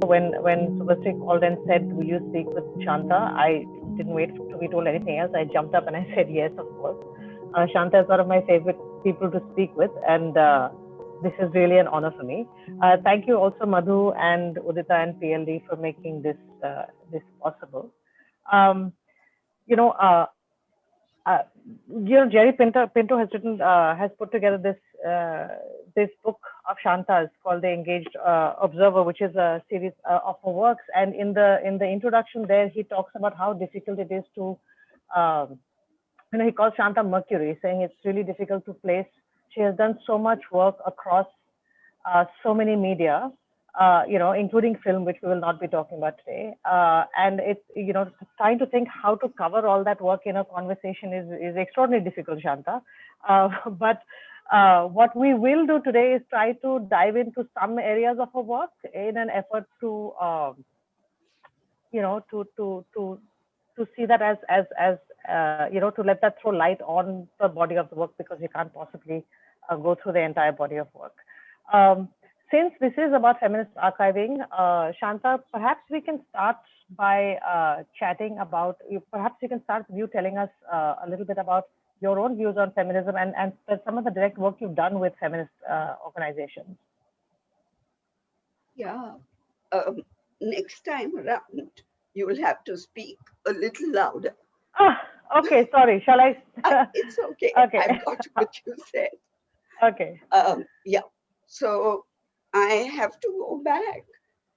when Subasri called and said, "Will you speak with Shanta?" I didn't wait to be told anything else. I jumped up and I said, "Yes, of course." Shanta is one of my favorite people to speak with, and this is really an honor for me. Thank you also, Madhu and Udita and PLD, for making this possible. Um, you know, uh, uh, Jerry Pinto has written, has put together this book of Shanta's called The Engaged Observer, which is a series of her works. And in the introduction there, he talks about how difficult it is to, um, he calls Shanta Mercury, saying it's really difficult to place. She has done so much work across so many media, including film, which we will not be talking about today. And it's, trying to think how to cover all that work in a conversation is extraordinarily difficult, Shanta. But what we will do today is try to dive into some areas of her work in an effort to, to see that as to let that throw light on the body of the work, because you can't possibly go through the entire body of work. Since this is about feminist archiving, Shanta, perhaps we can start by chatting about, perhaps you can start with you telling us a little bit about your own views on feminism and some of the direct work you've done with feminist organizations. Yeah. Next time around, you will have to speak a little louder. Okay, sorry. Shall I? It's okay. Okay. I've got what you said. Okay. Yeah. So I have to go back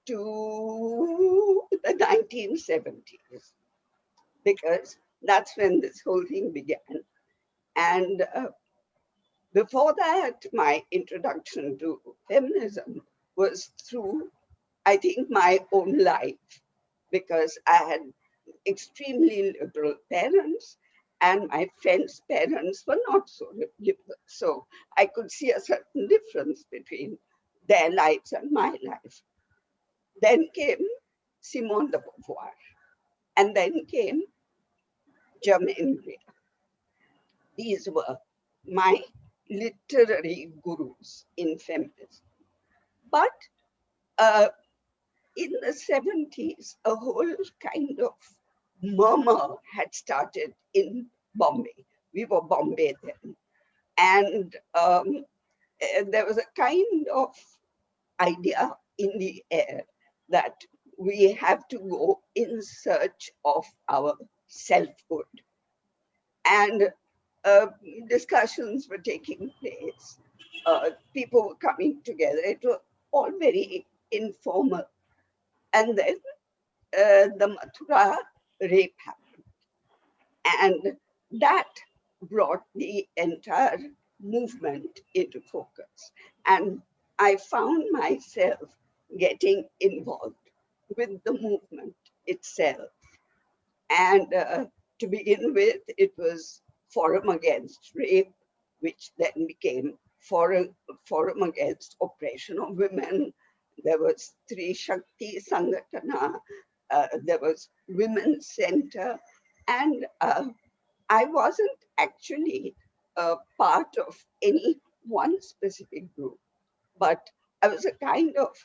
to the 1970s, because that's when this whole thing began. And before that, my introduction to feminism was through, I think, my own life, because I had extremely liberal parents and my friends' parents were not so liberal. So I could see a certain difference between their lives and my life. Then came Simone de Beauvoir, and then came Germaine Greer. These were my literary gurus in feminism. But in the 70s, a whole kind of murmur had started in Bombay. We were Bombay then. And there was a kind of idea in the air that we have to go in search of our selfhood. And discussions were taking place. People were coming together. It was all very informal. And then the Mathura rape happened. And that brought the entire movement into focus. And I found myself getting involved with the movement itself. And to begin with, it was Forum Against Rape, which then became Forum Against Oppression of Women. There was Stri Shakti Sangatana, there was Women's Center, and I wasn't actually part of any one specific group, but I was a kind of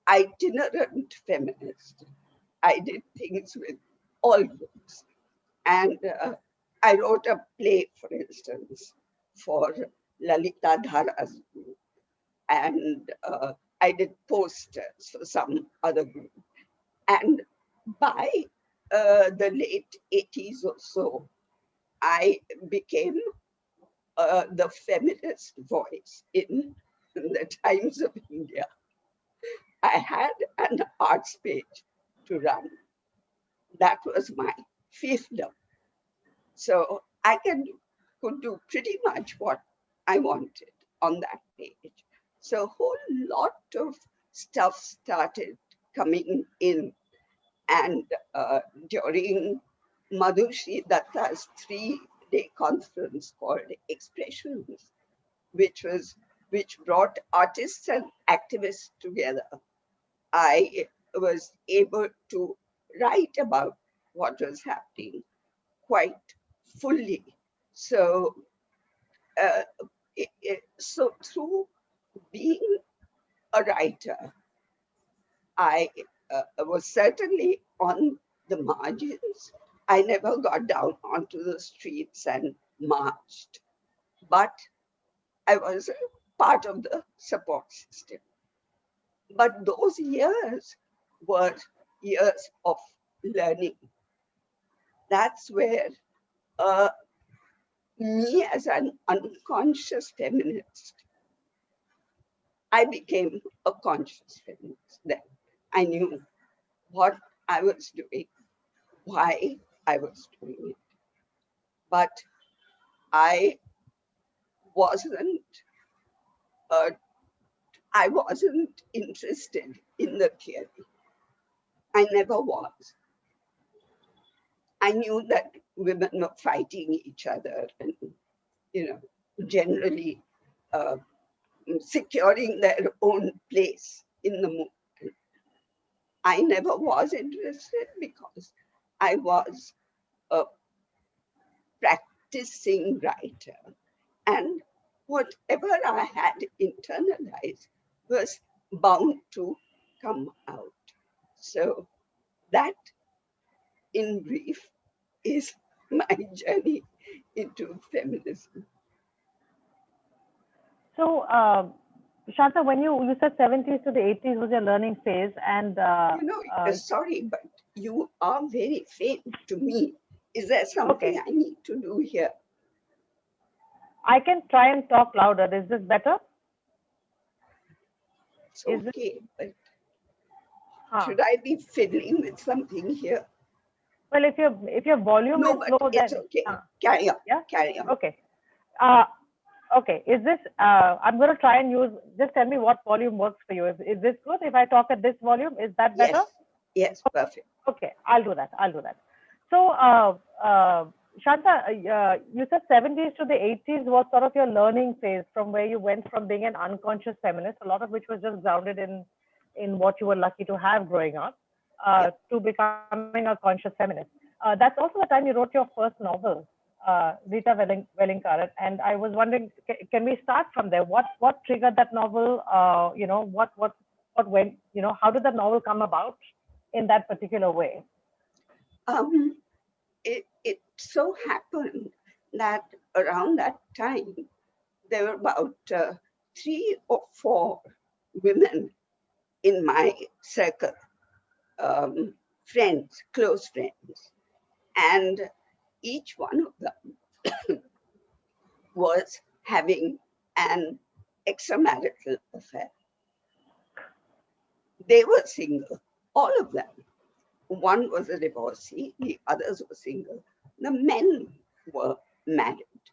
itinerant feminist. I did things with all groups. And I wrote a play, for instance, for Lalita Dhara's group. And I did posters for some other group. And by the late 80s or so, I became the feminist voice in the Times of India. I had an arts page to run. That was my fiefdom. So I could do pretty much what I wanted on that page. So a whole lot of stuff started coming in. And during Madhushri Datta's 3-day conference called Expressions, which brought artists and activists together, I was able to write about what was happening quite fully. So, through being a writer, I was certainly on the margins. I never got down onto the streets and marched, but I was a part of the support system. But those years were years of learning. That's where uh, me as an unconscious feminist, I became a conscious feminist then. I knew what I was doing, why I was doing it. But I wasn't, uh, I wasn't interested in the theory. I never was. I knew that women were fighting each other and, you know, generally uh, securing their own place in the movement. I never was interested because I was a practicing writer. And whatever I had internalized was bound to come out. So that, in brief, is my journey into feminism. So, Shanta, when you said 70s to the 80s was your learning phase, and Sorry, but you are very faint to me. Is there something okay, I need to do here? I can try and talk louder. Is this better? It's Is this? okay, but Huh. should I be fiddling with something here? Well, if your volume No, is but low, it's then okay. Carry on. yeah. Carry on. Okay. Okay. Is this? I'm going to try and use. Just tell me what volume works for you. Is this good? If I talk at this volume, is that better? Yes. Yes. Perfect. Okay, I'll do that. I'll do that. So, Shanta, you said 70s to the 80s was sort of your learning phase from where you went from being an unconscious feminist, a lot of which was just grounded in what you were lucky to have growing up, Yeah. to becoming a conscious feminist. That's also the time you wrote your first novel, Rita Wellinkar, and I was wondering, can we start from there? What triggered that novel? What went? How did that novel come about in that particular way? Um, it so happened that around that time, there were about 3 or 4 women in my circle, um, friends, close friends, and each one of them was having an extramarital affair. They were single, all of them. One was a divorcee, the others were single. The men were married,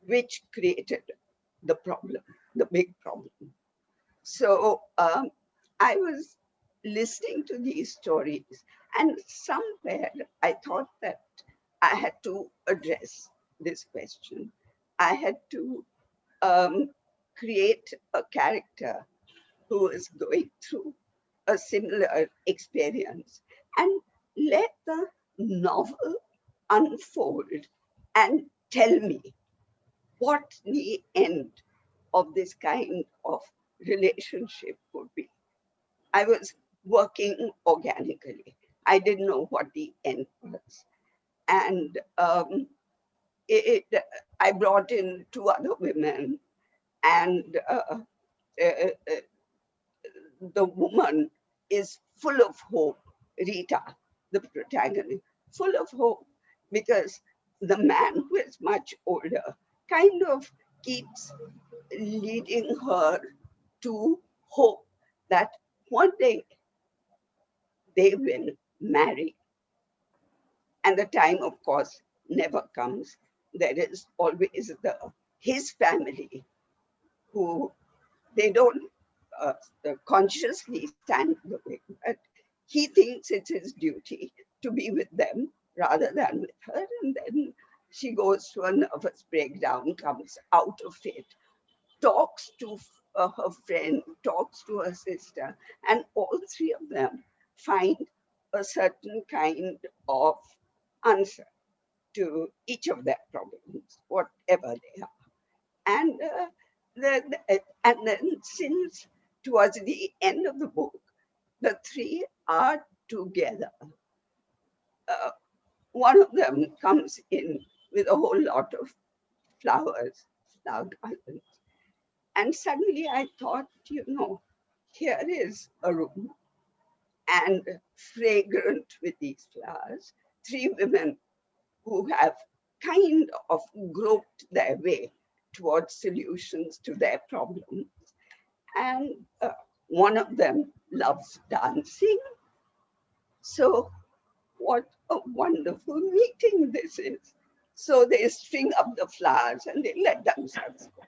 which created the problem, the big problem. So I was listening to these stories, and somewhere I thought that I had to address this question. I had to um, create a character who is going through a similar experience and let the novel unfold and tell me what the end of this kind of relationship would be. I was working organically. I didn't know what the end was. And I brought in 2 other women, and the woman is full of hope. Rita, the protagonist, full of hope because the man who is much older kind of keeps leading her to hope that one day they will marry. And the time, of course, never comes. There is always his family who they don't uh, consciously stand in the way, but he thinks it's his duty to be with them rather than with her. And then she goes through a nervous breakdown, comes out of it, talks to her friend, talks to her sister, and all 3 of them find a certain kind of answer to each of their problems, whatever they are. And and then since towards the end of the book, the three are together. Uh, One of them comes in with a whole lot of flowers, flower gardens. And suddenly I thought, here is a room and fragrant with these flowers, three women who have kind of groped their way towards solutions to their problems. And one of them loves dancing. So, what a wonderful meeting this is. So they string up the flowers and they let themselves go.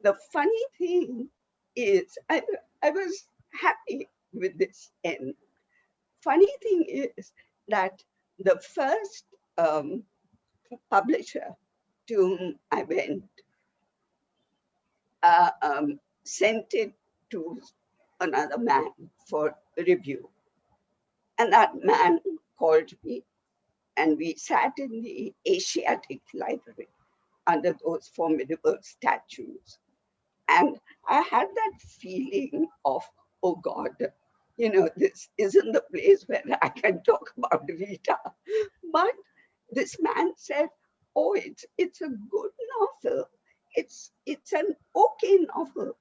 The funny thing is, I was happy with this end. Funny thing is that the first publisher to whom I went sent it to another man for review. And that man called me, and we sat in the Asiatic library under those formidable statues. And I had that feeling of, oh God, this isn't the place where I can talk about Rita. But this man said, oh, it's a good novel. It's an okay novel.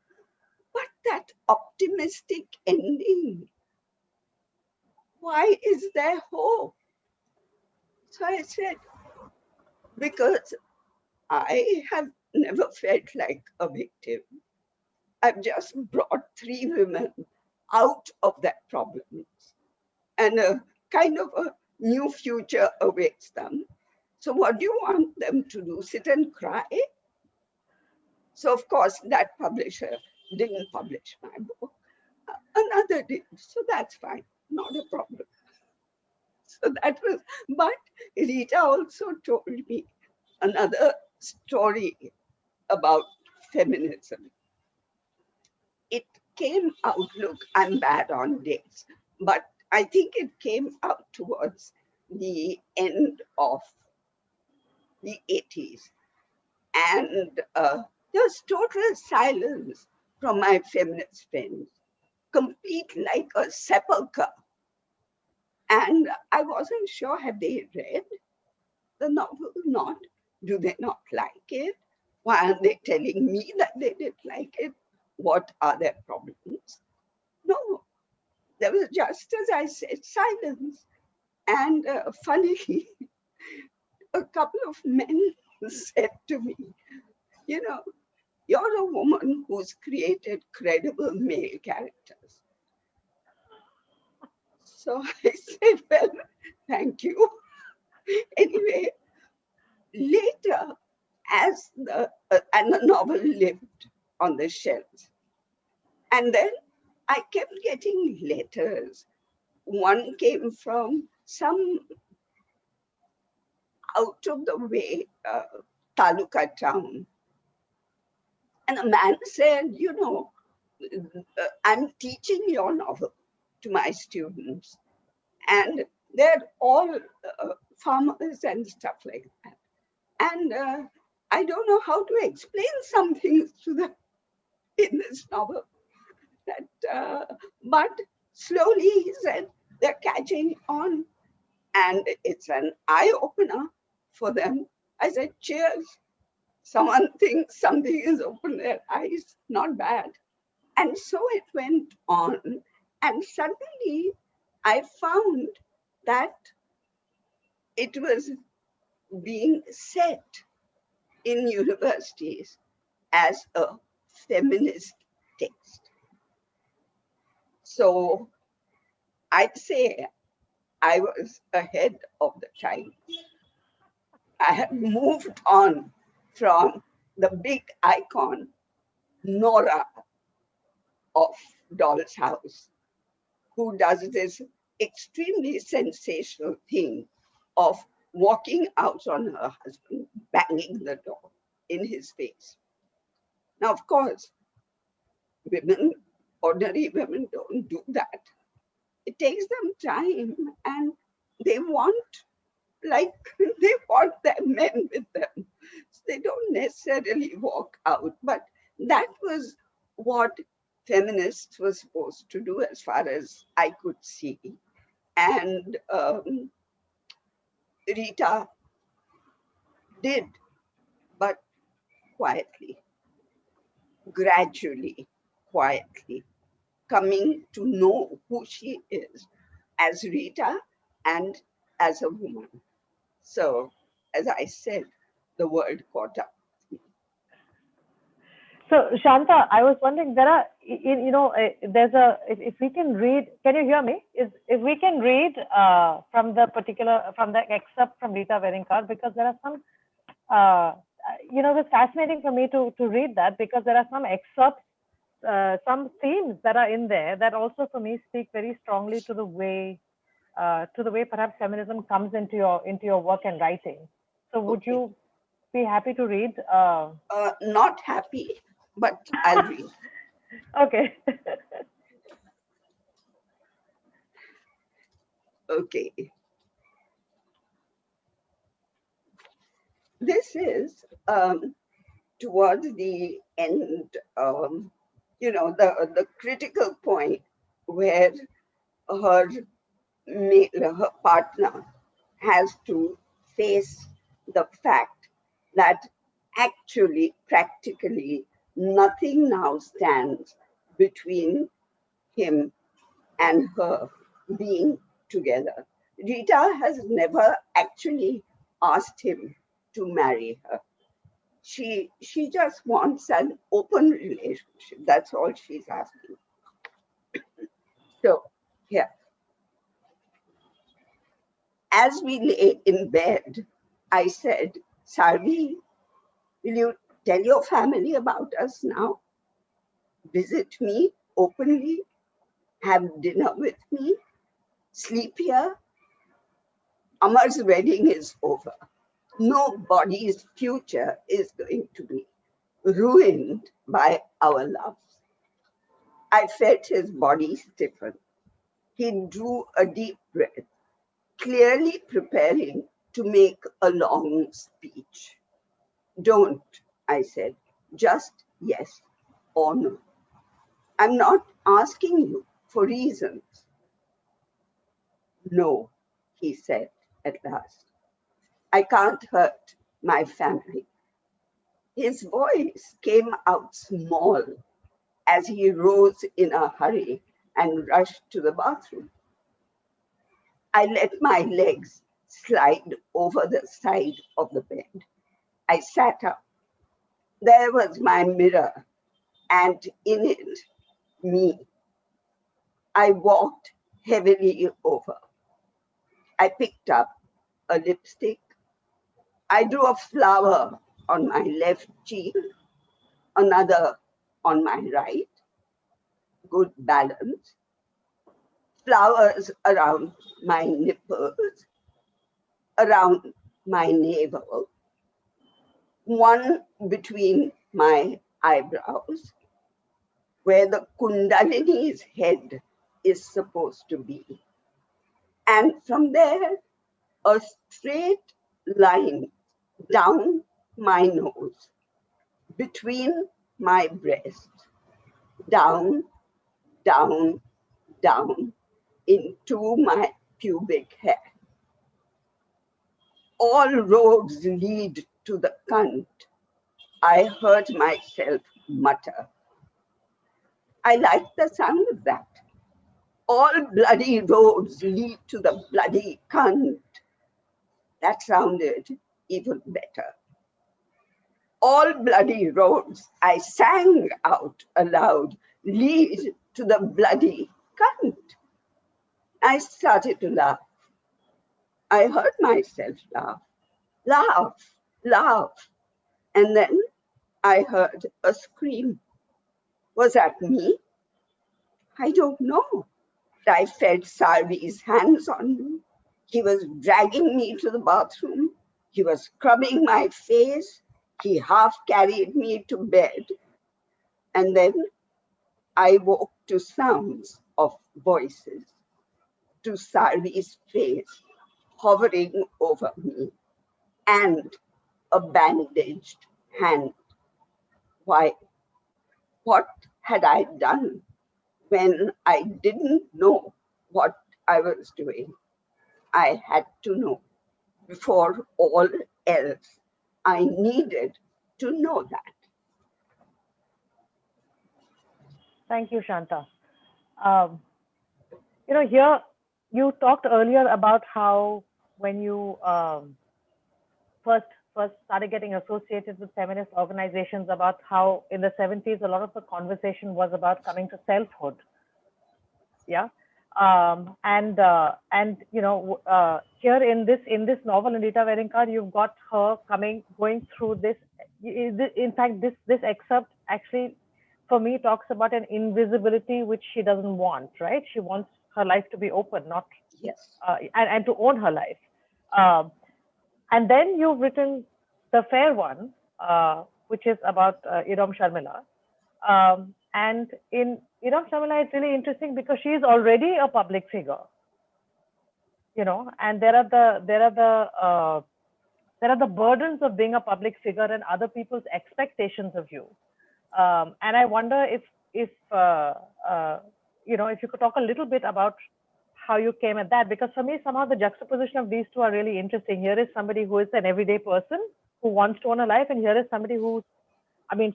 But that optimistic ending, why is there hope? So I said, because I have never felt like a victim. I've just brought three women out of that problem, and a kind of a new future awaits them. So what do you want them to do? Sit and cry? So of course that publisher didn't publish my book. Another did. So that's fine. Not a problem. So that was, but Rita also told me another story about feminism. It came out, look, I'm bad on dates, but I think it came out towards the end of the 80s. And there was total silence from my feminist friends, complete like a sepulcher. And I wasn't sure, have they read the novel or not? Do they not like it? Why aren't they telling me that they didn't like it? What are their problems? No, there was just, as I said, silence. And funny, a couple of men said to me, you're a woman who's created credible male characters. So I said, well, thank you. Anyway, later, as and the novel lived on the shelves. And then I kept getting letters. One came from some out of the way taluka town. And a man said, I'm teaching your novel to my students. And they're all farmers and stuff like that. And I don't know how to explain some things to them in this novel. But slowly, he said, they're catching on. And it's an eye-opener for them. I said, cheers. Someone thinks something is open their eyes, not bad. And so it went on. And suddenly I found that it was being set in universities as a feminist text. So I'd say I was ahead of the time. I had moved on from the big icon, Nora of Doll's House, who does this extremely sensational thing of walking out on her husband, banging the door in his face. Now, of course, women, ordinary women, don't do that. It takes them time, and they want, like, they want their men with them. So they don't necessarily walk out. But that was what feminists were supposed to do, as far as I could see. And Rita did, but quietly, gradually, quietly, coming to know who she is as Rita and as a woman. So, as I said, the world caught up. So Shanta, I was wondering, there's if we can read, can you hear me? If we can read from the excerpt from Rita Weddingcard, because there are some, it's fascinating for me to read that, because there are some excerpts, some themes that are in there that also for me speak very strongly to the way perhaps feminism comes into your work and writing. So would you be happy to read? Not happy, but I'll read. Okay. Okay. This is towards the end, the critical point where her her partner has to face the fact that actually, practically, nothing now stands between him and her being together. Rita has never actually asked him to marry her. She just wants an open relationship. That's all she's asking. So, yeah. As we lay in bed, I said, Sarvi, will you tell your family about us now? Visit me openly? Have dinner with me? Sleep here? Amar's wedding is over. Nobody's future is going to be ruined by our loves. I felt his body stiffen. He drew a deep breath, clearly preparing to make a long speech. Don't, I said, just yes or no. I'm not asking you for reasons. No, he said at last. I can't hurt my family. His voice came out small as he rose in a hurry and rushed to the bathroom. I let my legs slide over the side of the bed. I sat up. There was my mirror, and in it, me. I walked heavily over. I picked up a lipstick. I drew a flower on my left cheek, another on my right. Good balance. Flowers around my nipples, around my navel, one between my eyebrows, where the Kundalini's head is supposed to be. And from there, a straight line down my nose, between my breasts, down, down, down into my pubic hair. All roads lead to the cunt, I heard myself mutter. I like the sound of that. All bloody roads lead to the bloody cunt. That sounded even better. All bloody roads, I sang out aloud, lead to the bloody cunt. I started to laugh. I heard myself laugh, laugh, laugh. And then I heard a scream. Was that me? I don't know. I felt Sarvi's hands on me. He was dragging me to the bathroom. He was scrubbing my face. He half carried me to bed. And then I woke to sounds of voices, to Sarvi's face hovering over me, and a bandaged hand. Why? What had I done when I didn't know what I was doing? I had to know. Before all else, I needed to know that. Thank you, Shanta. Um, here you talked earlier about how when you first first started getting associated with feminist organizations, about how in the 70s a lot of the conversation was about coming to selfhood. Yeah. Here in this novel, Anita Verinkar, you've got her going through this. In fact, this excerpt actually, for me, talks about an invisibility which she doesn't want. Right? She wants her life to be open, not Yes. and to own her life. And then you've written The Fair One, which is about Iram Sharmila. And in Iram Sharmila, it's really interesting because she is already a public figure, and there are the burdens of being a public figure and other people's expectations of you. And I wonder if if you could talk a little bit about how you came at that, because for me somehow the juxtaposition of these two are really interesting. Here is somebody who is an everyday person who wants to own a life, and here is somebody who,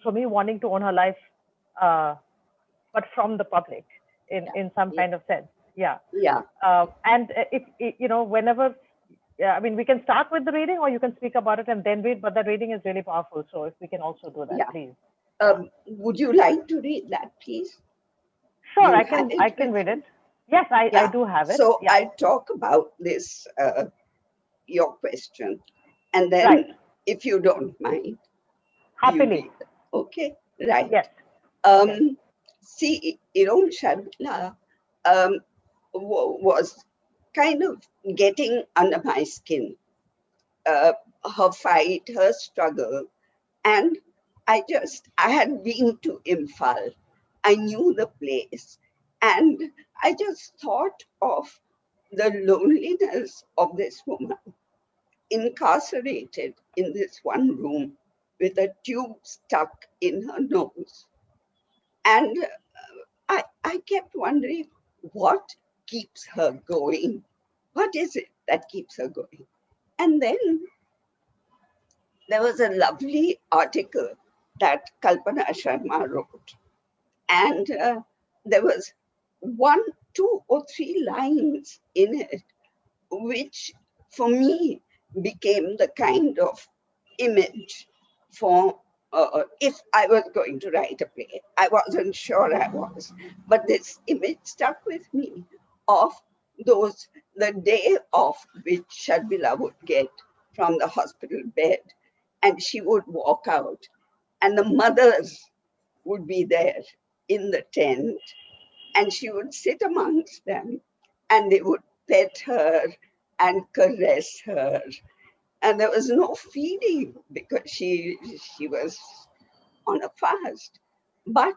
for me, wanting to own her life, but from the public in some kind of sense. Yeah. Yeah. And if whenever, we can start with the reading, or you can speak about it and then read. But the reading is really powerful, so if we can also do that, please. Would you like to read that, please? Sure, I can read it. Yes, I do have it. So I'll talk about this, your question, and then if you don't mind, happily. Okay, right. Yes. See, Iram Sharmila was kind of getting under my skin. Her fight, her struggle, and I had been to Imphal. I knew the place, and I just thought of the loneliness of this woman, incarcerated in this one room with a tube stuck in her nose. And I kept wondering, what keeps her going? What is it that keeps her going? And then there was a lovely article that Kalpana Sharma wrote. And there was 1, 2, or 3 lines in it, which for me became the kind of image for if I was going to write a play. I wasn't sure I was, but this image stuck with me of the day off which Sharmila would get from the hospital bed, and she would walk out, and the mothers would be there in the tent, and she would sit amongst them, and they would pet her and caress her. And there was no feeding because she was on a fast. But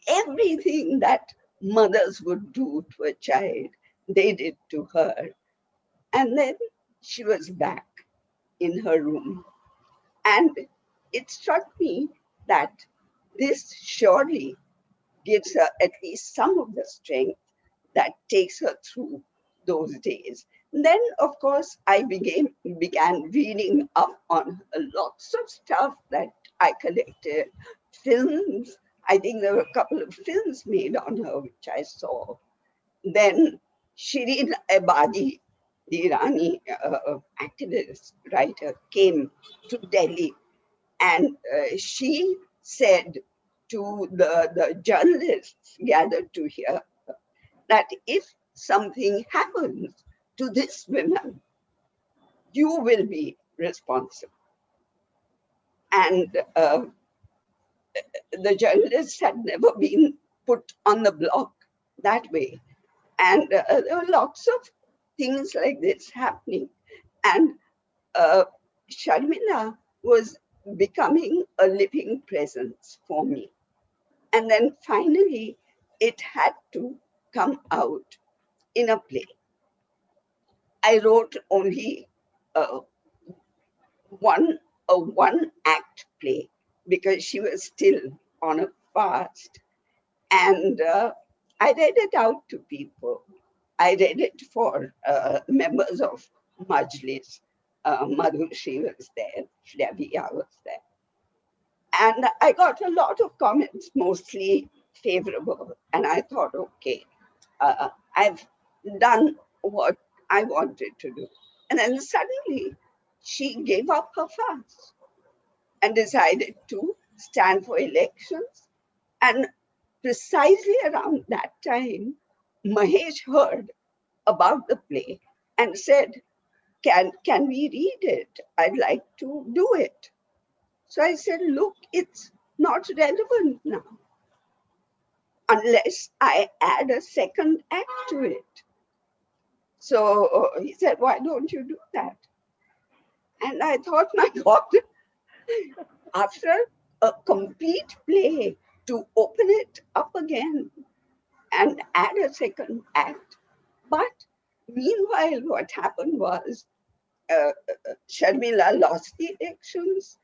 everything that mothers would do to a child, they did to her. And then she was back in her room. And it struck me that this surely gives her at least some of the strength that takes her through those days. Then, of course, I began reading up on lots of stuff that I collected. Films, I think there were a couple of films made on her, which I saw. Then Shirin Ebadi, the Irani activist writer, came to Delhi, and she said to the journalists gathered to hear that if something happens to this woman, you will be responsible. And the journalists had never been put on the block that way. And there were lots of things like this happening. And Sharmila was becoming a living presence for me. And then finally, it had to come out in a play. I wrote only one act play because she was still on a fast. And I read it out to people. I read it for members of Majlis. Madhushi was there, Shravya was there. And I got a lot of comments, mostly favorable. And I thought, okay, I've done what I wanted to do. And then suddenly she gave up her fast and decided to stand for elections. And precisely around that time, Mahesh heard about the play and said, can we read it? I'd like to do it. So I said, look, it's not relevant now unless I add a second act to it. So he said, why don't you do that? And I thought, my God, after a complete play, to open it up again and add a second act. But meanwhile, what happened was Sharmila lost the elections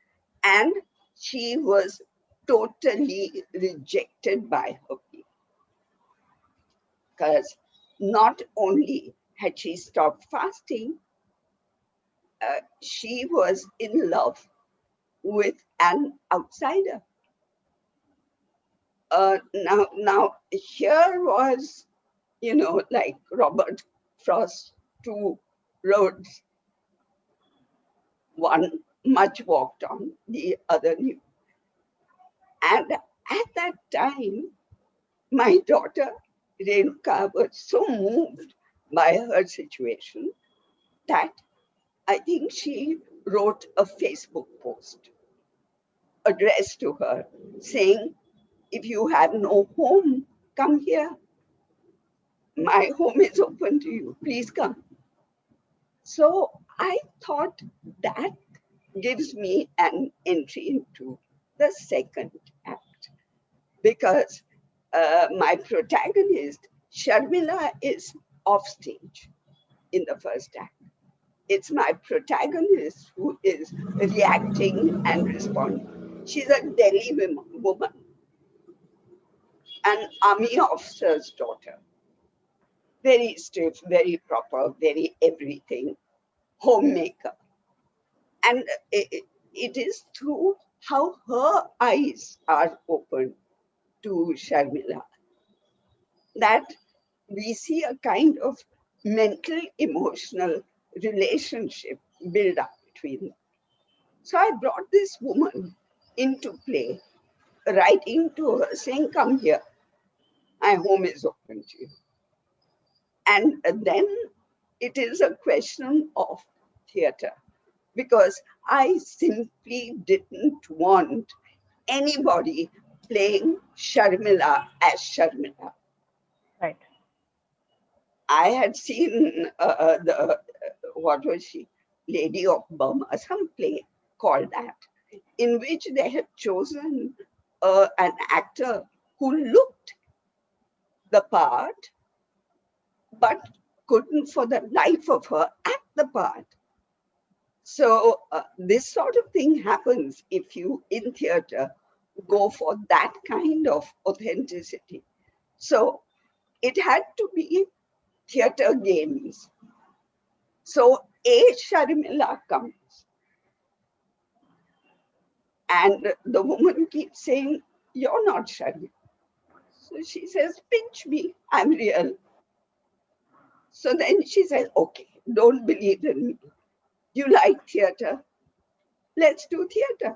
and she was totally rejected by her people. Because not only had she stopped fasting, she was in love with an outsider. Now here was, like Robert Frost, two roads, one much walked on, the other new. And at that time, my daughter Renuka was so moved by her situation that I think she wrote a Facebook post addressed to her saying, if you have no home, come here. My home is open to you. Please come. So I thought that gives me an entry into the second act because my protagonist, Sharmila, is off stage in the first act. It's my protagonist who is reacting and responding. She's a Delhi woman, an army officer's daughter. Very stiff, very proper, very everything, homemaker. And it is through how her eyes are open to Sharmila that we see a kind of mental, emotional relationship build up between them. So I brought this woman into play, writing to her, saying, come here, my home is open to you. And then it is a question of theater, because I simply didn't want anybody playing Sharmila as Sharmila. Right. I had seen what was she, Lady of Burma, some play called that, in which they had chosen an actor who looked the part, but couldn't for the life of her act the part. So this sort of thing happens if you, in theater, go for that kind of authenticity. So it had to be theater games. So a Sharmila comes and the woman keeps saying, you're not Sharmila. So she says, pinch me, I'm real. So then she says, okay, don't believe in me. You like theater? Let's do theater.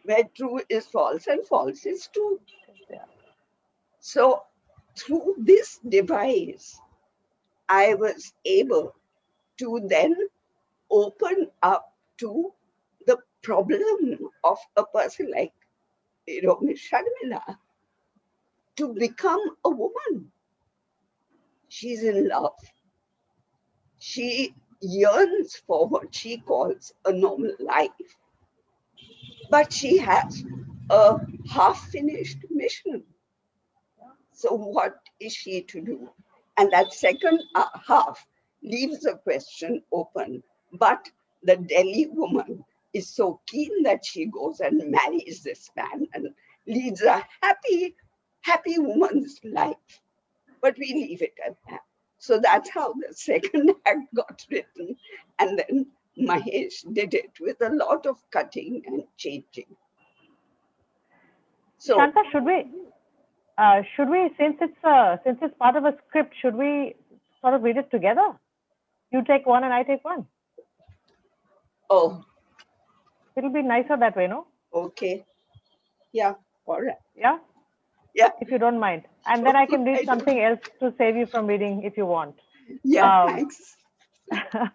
Where true is false and false is true. Yeah. So through this device, I was able to then open up to the problem of a person like Miss Sharmila to become a woman. She's in love. She yearns for what she calls a normal life, but she has a half-finished mission. So what is she to do? And that second half leaves the question open. But the Delhi woman is so keen that she goes and marries this man and leads a happy, happy woman's life. But we leave it at that. So that's how the second act got written. And then Mahesh did it with a lot of cutting and changing. So Shanta, should we, since it's part of a script, should we sort of read it together? You take one and I take one. Oh, it'll be nicer that way, no? Okay. Yeah. All right. Yeah. Yeah. If you don't mind, and then I can read something else to save you from reading if you want. Yeah. Thanks. Yeah.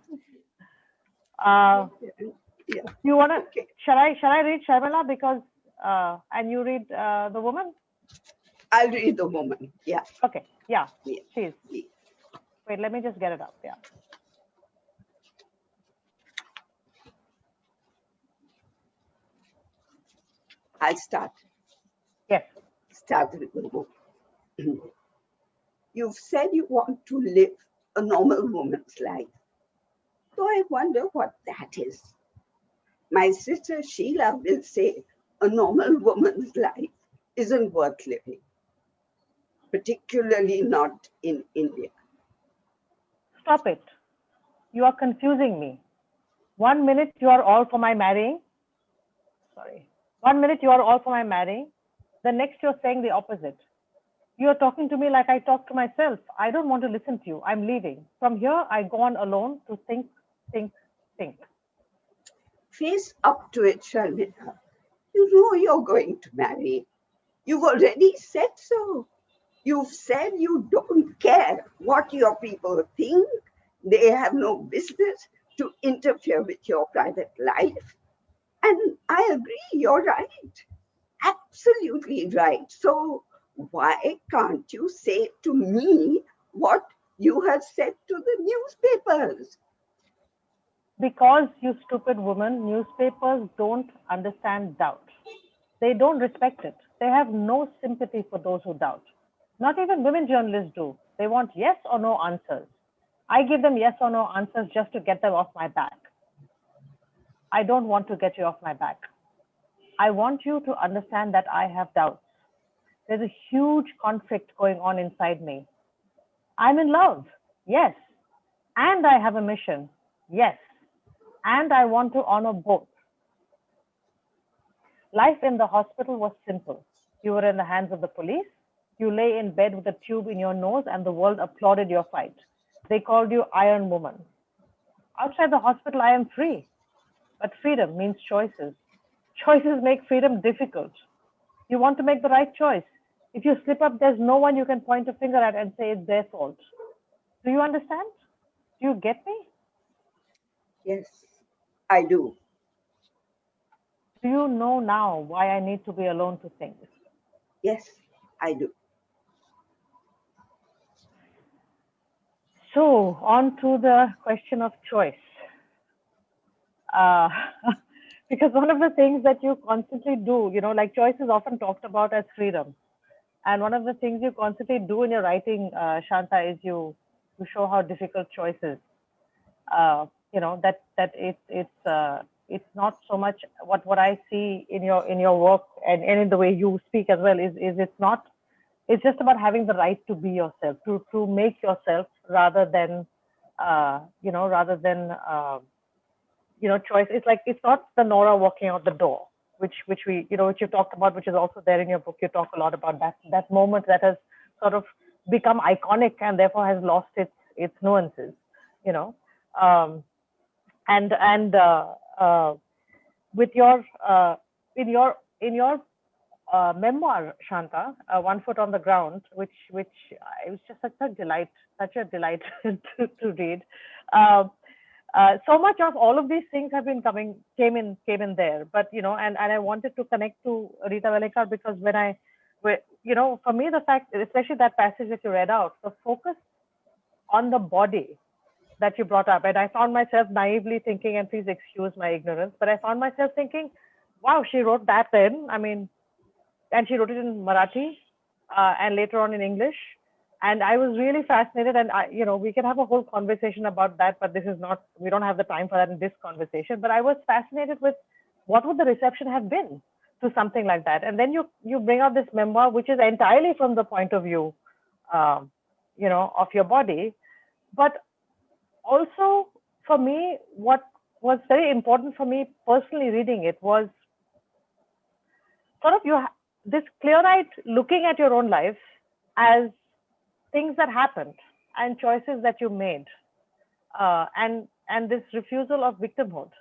You wanna? Okay. Shall I read Sharmila because and you read the woman? I'll read the woman. Yeah. Okay. Yeah. Yeah. Please. Yeah. Wait, let me just get it up. Yeah. I'll start. Yes. Start with the woman. You've said you want to live a normal woman's life. So I wonder what that is. My sister Sheila will say a normal woman's life isn't worth living, particularly not in India. Stop it. You are confusing me. 1 minute you are all for my marrying. Sorry. 1 minute you are all for my marrying. The next you're saying the opposite. You're talking to me like I talk to myself. I don't want to listen to you. I'm leaving. From here, I go on alone to think. Face up to it, Sharmila. You know you're going to marry. You've already said so. You've said you don't care what your people think. They have no business to interfere with your private life. And I agree, you're right. Absolutely right. So why can't you say to me what you have said to the newspapers? Because, you stupid woman, newspapers don't understand doubt. They don't respect it. They have no sympathy for those who doubt. Not even women journalists do. They want yes or no answers. I give them yes or no answers just to get them off my back. I don't want to get you off my back. I want you to understand that I have doubts. There's a huge conflict going on inside me. I'm in love, yes. And I have a mission, yes. And I want to honor both. Life in the hospital was simple. You were in the hands of the police. You lay in bed with a tube in your nose and the world applauded your fight. They called you Iron Woman. Outside the hospital, I am free. But freedom means choices. Choices make freedom difficult. You want to make the right choice. If you slip up, there's no one you can point a finger at and say it's their fault. Do you understand? Do you get me? Yes, I do. Do you know now why I need to be alone to think? Yes, I do. So, on to the question of choice. Because one of the things that you constantly do, like choice is often talked about as freedom. And one of the things you constantly do in your writing, Shanta, is you show how difficult choice is. That it's not so much what I see in your work and in the way you speak as well is it's just about having the right to be yourself, to make yourself rather than choice. It's like it's not the Nora walking out the door, which you talked about, which is also there in your book. You talk a lot about that moment that has sort of become iconic and therefore has lost its nuances, with your in your memoir, Shanta, One Foot on the Ground, which it was just such a delight to read. So much of all of these things have been came in there, but and I wanted to connect to Rita Velekar because for me the fact, especially that passage that you read out, the focus on the body that you brought up, and I found myself naively thinking, and please excuse my ignorance, but I found myself thinking, wow, she wrote that then. I mean, and she wrote it in Marathi and later on in English. And I was really fascinated, and we can have a whole conversation about that, but we don't have the time for that in this conversation. But I was fascinated with what would the reception have been to something like that. And then you bring out this memoir, which is entirely from the point of view, of your body. But also for me, what was very important for me personally reading it was sort of this clear-eyed looking at your own life as things that happened and choices that you made, and this refusal of victimhood.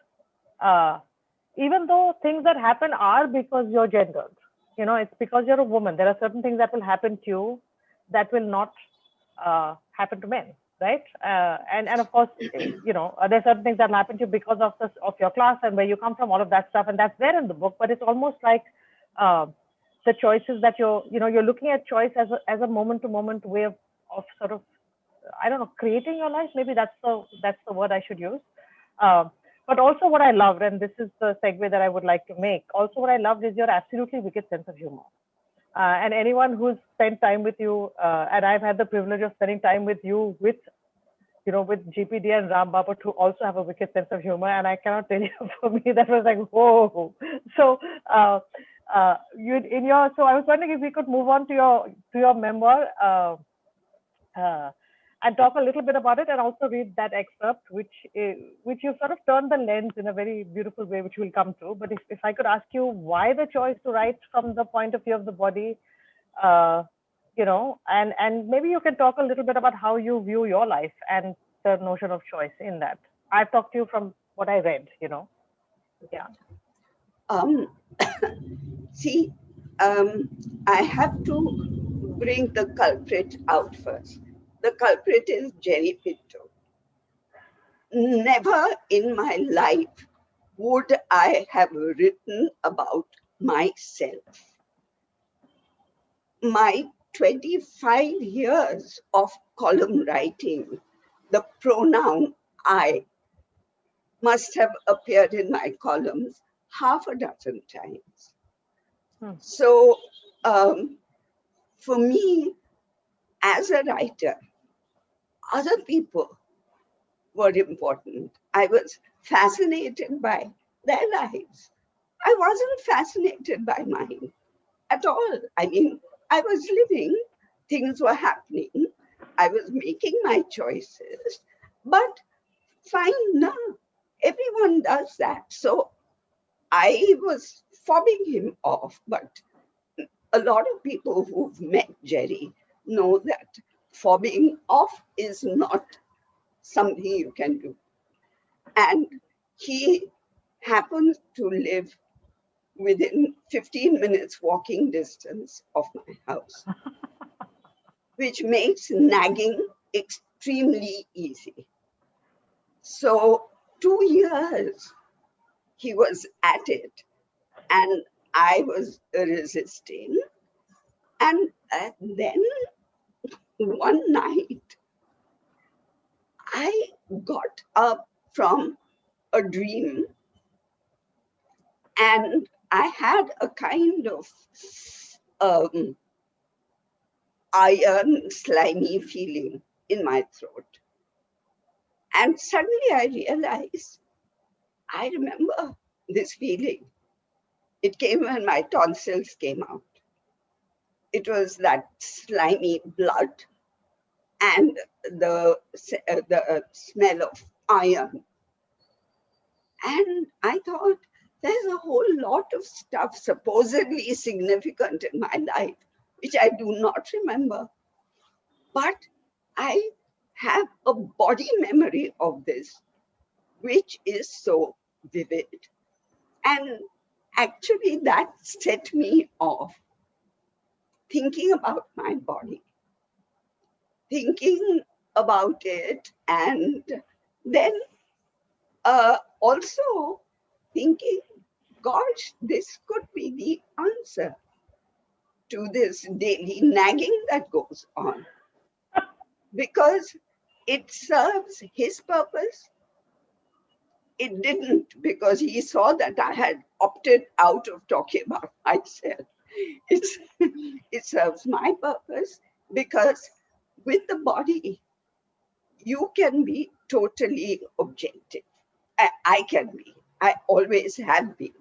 Even though things that happen are because you're gendered, it's because you're a woman. There are certain things that will happen to you that will not happen to men, right? And of course, there's certain things that will happen to you because of your class and where you come from, all of that stuff, and that's there in the book. But it's almost like the choices that you're looking at choice as a moment to moment way of sort of, I don't know, creating your life. Maybe that's the word I should use. But also what I loved, and this is the segue that I would like to make, also what I loved is your absolutely wicked sense of humor. And anyone who's spent time with you, and I've had the privilege of spending time with you with GPD and Ram Baba, to also have a wicked sense of humor. And I cannot tell you, for me, that was like, whoa. So so I was wondering if we could move on to your memoir, and talk a little bit about it, and also read that excerpt, which you sort of turned the lens in a very beautiful way, which we'll come to. But if I could ask you, why the choice to write from the point of view of the body, and maybe you can talk a little bit about how you view your life and the notion of choice in that. I've talked to you from what I read, Yeah. See, I have to bring the culprit out first. The culprit is Jerry Pinto. Never in my life would I have written about myself. My 25 years of column writing, the pronoun I must have appeared in my columns half a dozen times. So for me, as a writer, other people were important. I was fascinated by their lives. I wasn't fascinated by mine at all. I mean, I was living, things were happening, I was making my choices, but fine, no, everyone does that. So I was fobbing him off, but a lot of people who've met Jerry know that fobbing off is not something you can do. And he happens to live within 15 minutes walking distance of my house, which makes nagging extremely easy. So 2 years he was at it and I was resisting. And then one night I got up from a dream and I had a kind of iron, slimy feeling in my throat. And suddenly I realized, I remember this feeling. It came when my tonsils came out. It was that slimy blood and the smell of iron. And I thought, there's a whole lot of stuff supposedly significant in my life, which I do not remember. But I have a body memory of this, which is so vivid. And actually, that set me off thinking about my body, thinking about it, and then also thinking, gosh, this could be the answer to this daily nagging that goes on. Because it serves his purpose. It didn't, because he saw that I had opted out of talking about myself. It serves my purpose because with the body, you can be totally objective. I can be. I always have been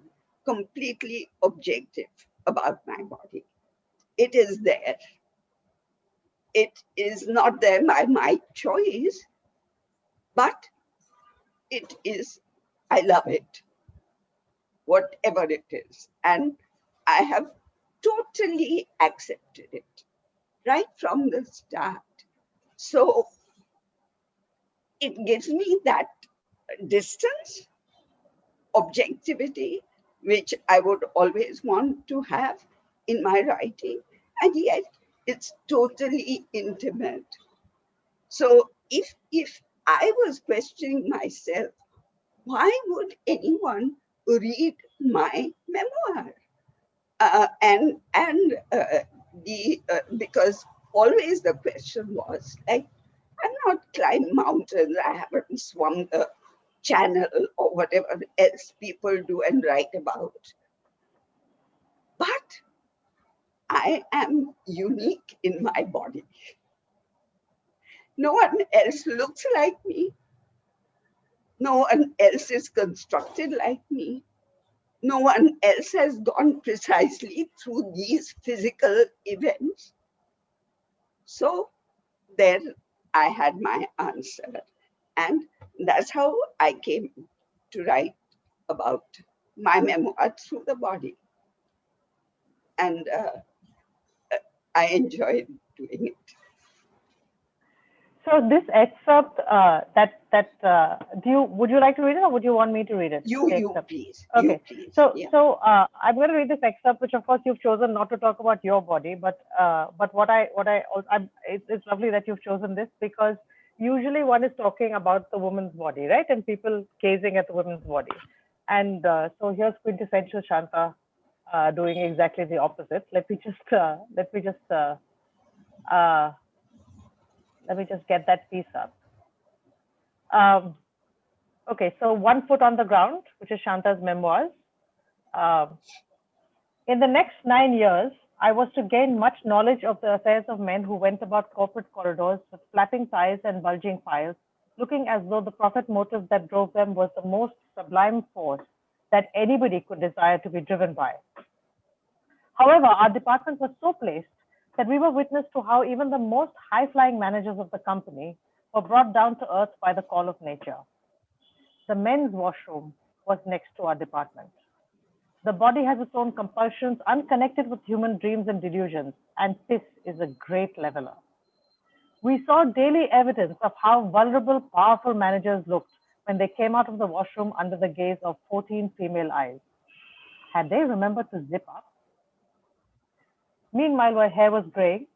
completely objective about my body. It is there. It is not there by my choice, but it is, I love it, whatever it is. And I have totally accepted it right from the start. So it gives me that distance, objectivity, which I would always want to have in my writing, and yet it's totally intimate. So if I was questioning myself, why would anyone read my memoir? And because always the question was like, I've not climbed mountains, I haven't swum the channel or whatever else people do and write about, but I am unique in my body. No one else looks like me. No one else is constructed like me. No one else has gone precisely through these physical events. So then I had my answer. And that's how I came to write about my memoir through the body. And I enjoyed doing it. So this excerpt, would you like to read it, or would you want me to read it? You please. Okay. You please. So Yeah. I'm going to read this excerpt, which of course you've chosen not to talk about your body, but it's lovely that you've chosen this, because usually one is talking about the woman's body, right, and people gazing at the woman's body, and so here's quintessential Shanta doing exactly the opposite. Let me just get that piece up. Okay, so One Foot on the Ground, which is Shanta's memoirs. In the next 9 years, I was to gain much knowledge of the affairs of men who went about corporate corridors with flapping ties and bulging files, looking as though the profit motive that drove them was the most sublime force that anybody could desire to be driven by. However, our department was so placed that we were witness to how even the most high-flying managers of the company were brought down to earth by the call of nature. The men's washroom was next to our department. The body has its own compulsions unconnected with human dreams and delusions, and this is a great leveler. We saw daily evidence of how vulnerable, powerful managers looked when they came out of the washroom under the gaze of 14 female eyes. Had they remembered to zip up? Meanwhile, my hair was graying.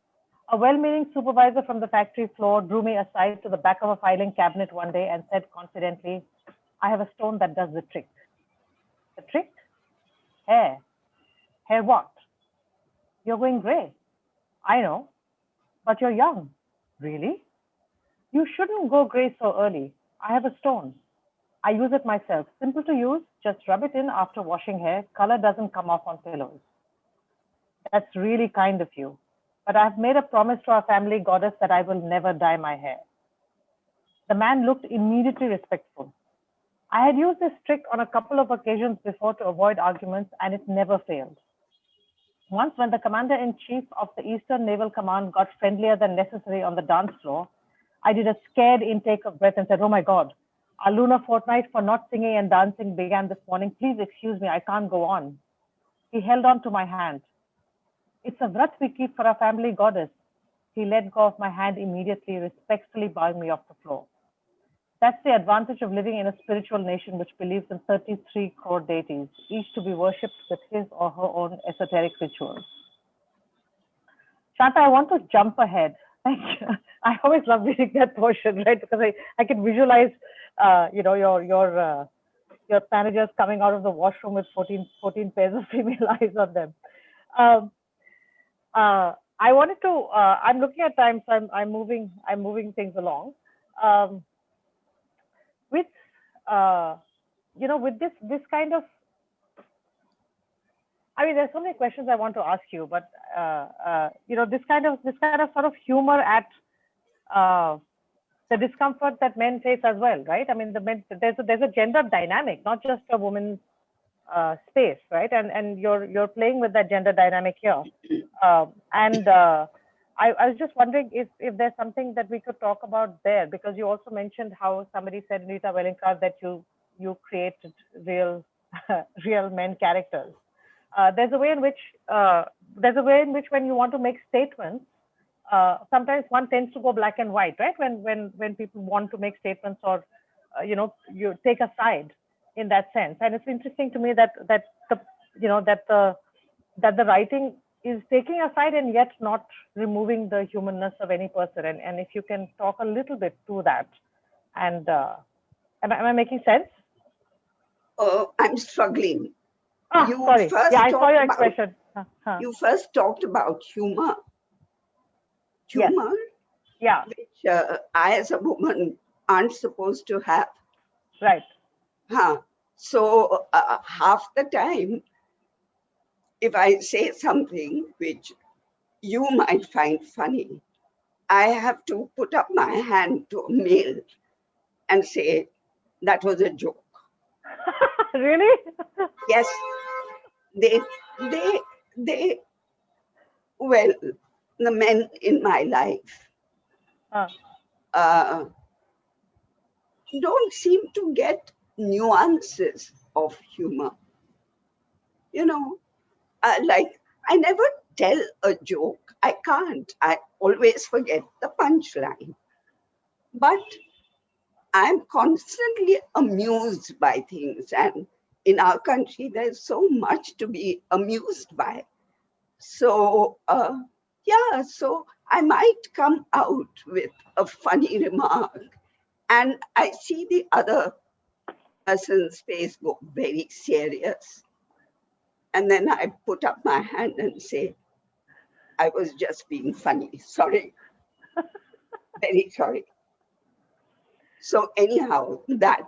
A well-meaning supervisor from the factory floor drew me aside to the back of a filing cabinet one day and said confidently, I have a stone that does the trick. The trick? Hair. Hair what? You're going gray. I know, but you're young. Really? You shouldn't go gray so early. I have a stone. I use it myself. Simple to use. Just rub it in after washing hair. Color doesn't come off on pillows. That's really kind of you. But I've made a promise to our family goddess that I will never dye my hair. The man looked immediately respectful. I had used this trick on a couple of occasions before to avoid arguments, and it never failed. Once, when the commander-in-chief of the Eastern Naval Command got friendlier than necessary on the dance floor, I did a scared intake of breath and said, oh my God, our lunar fortnight for not singing and dancing began this morning. Please excuse me, I can't go on. He held on to my hand. It's a vrat we keep for our family goddess. He let go of my hand immediately, respectfully bowing me off the floor. That's the advantage of living in a spiritual nation which believes in 33 crore deities, each to be worshipped with his or her own esoteric rituals. Shanta, I want to jump ahead. I always love reading that portion, right? Because I can visualize, your managers coming out of the washroom with 14 pairs of female eyes on them. I wanted to. I'm looking at time, so I'm moving things along. With with this kind of, I mean, there's so many questions I want to ask you, but this kind of sort of humor at the discomfort that men face as well, right? I mean, there's a gender dynamic, not just a woman's space, right? And you're playing with that gender dynamic here. And I was just wondering if there's something that we could talk about there, because you also mentioned how somebody said, Rita Wellinkar, that you created real real men characters. There's a way in which when you want to make statements, sometimes one tends to go black and white, right? When people want to make statements, or you take a side in that sense. And it's interesting to me that the you know that the writing is taking a side and yet not removing the humanness of any person. And if you can talk a little bit to that, and am I making sense? I'm struggling. Oh, You sorry. first Yeah, I saw talked your about expression. you first talked about humor, Yes. Yeah. which I as a woman aren't supposed to have. Right. So half the time, if I say something which you might find funny, I have to put up my hand to a male and say, that was a joke. Really? Yes, they, well, the men in my life uh, don't seem to get nuances of humor. Like, I never tell a joke. I can't. I always forget the punchline. But I'm constantly amused by things. And in our country, there's so much to be amused by. So, so I might come out with a funny remark, and I see the other person's face go very serious. And then I put up my hand and say, I was just being funny. Sorry. Very sorry. So anyhow, that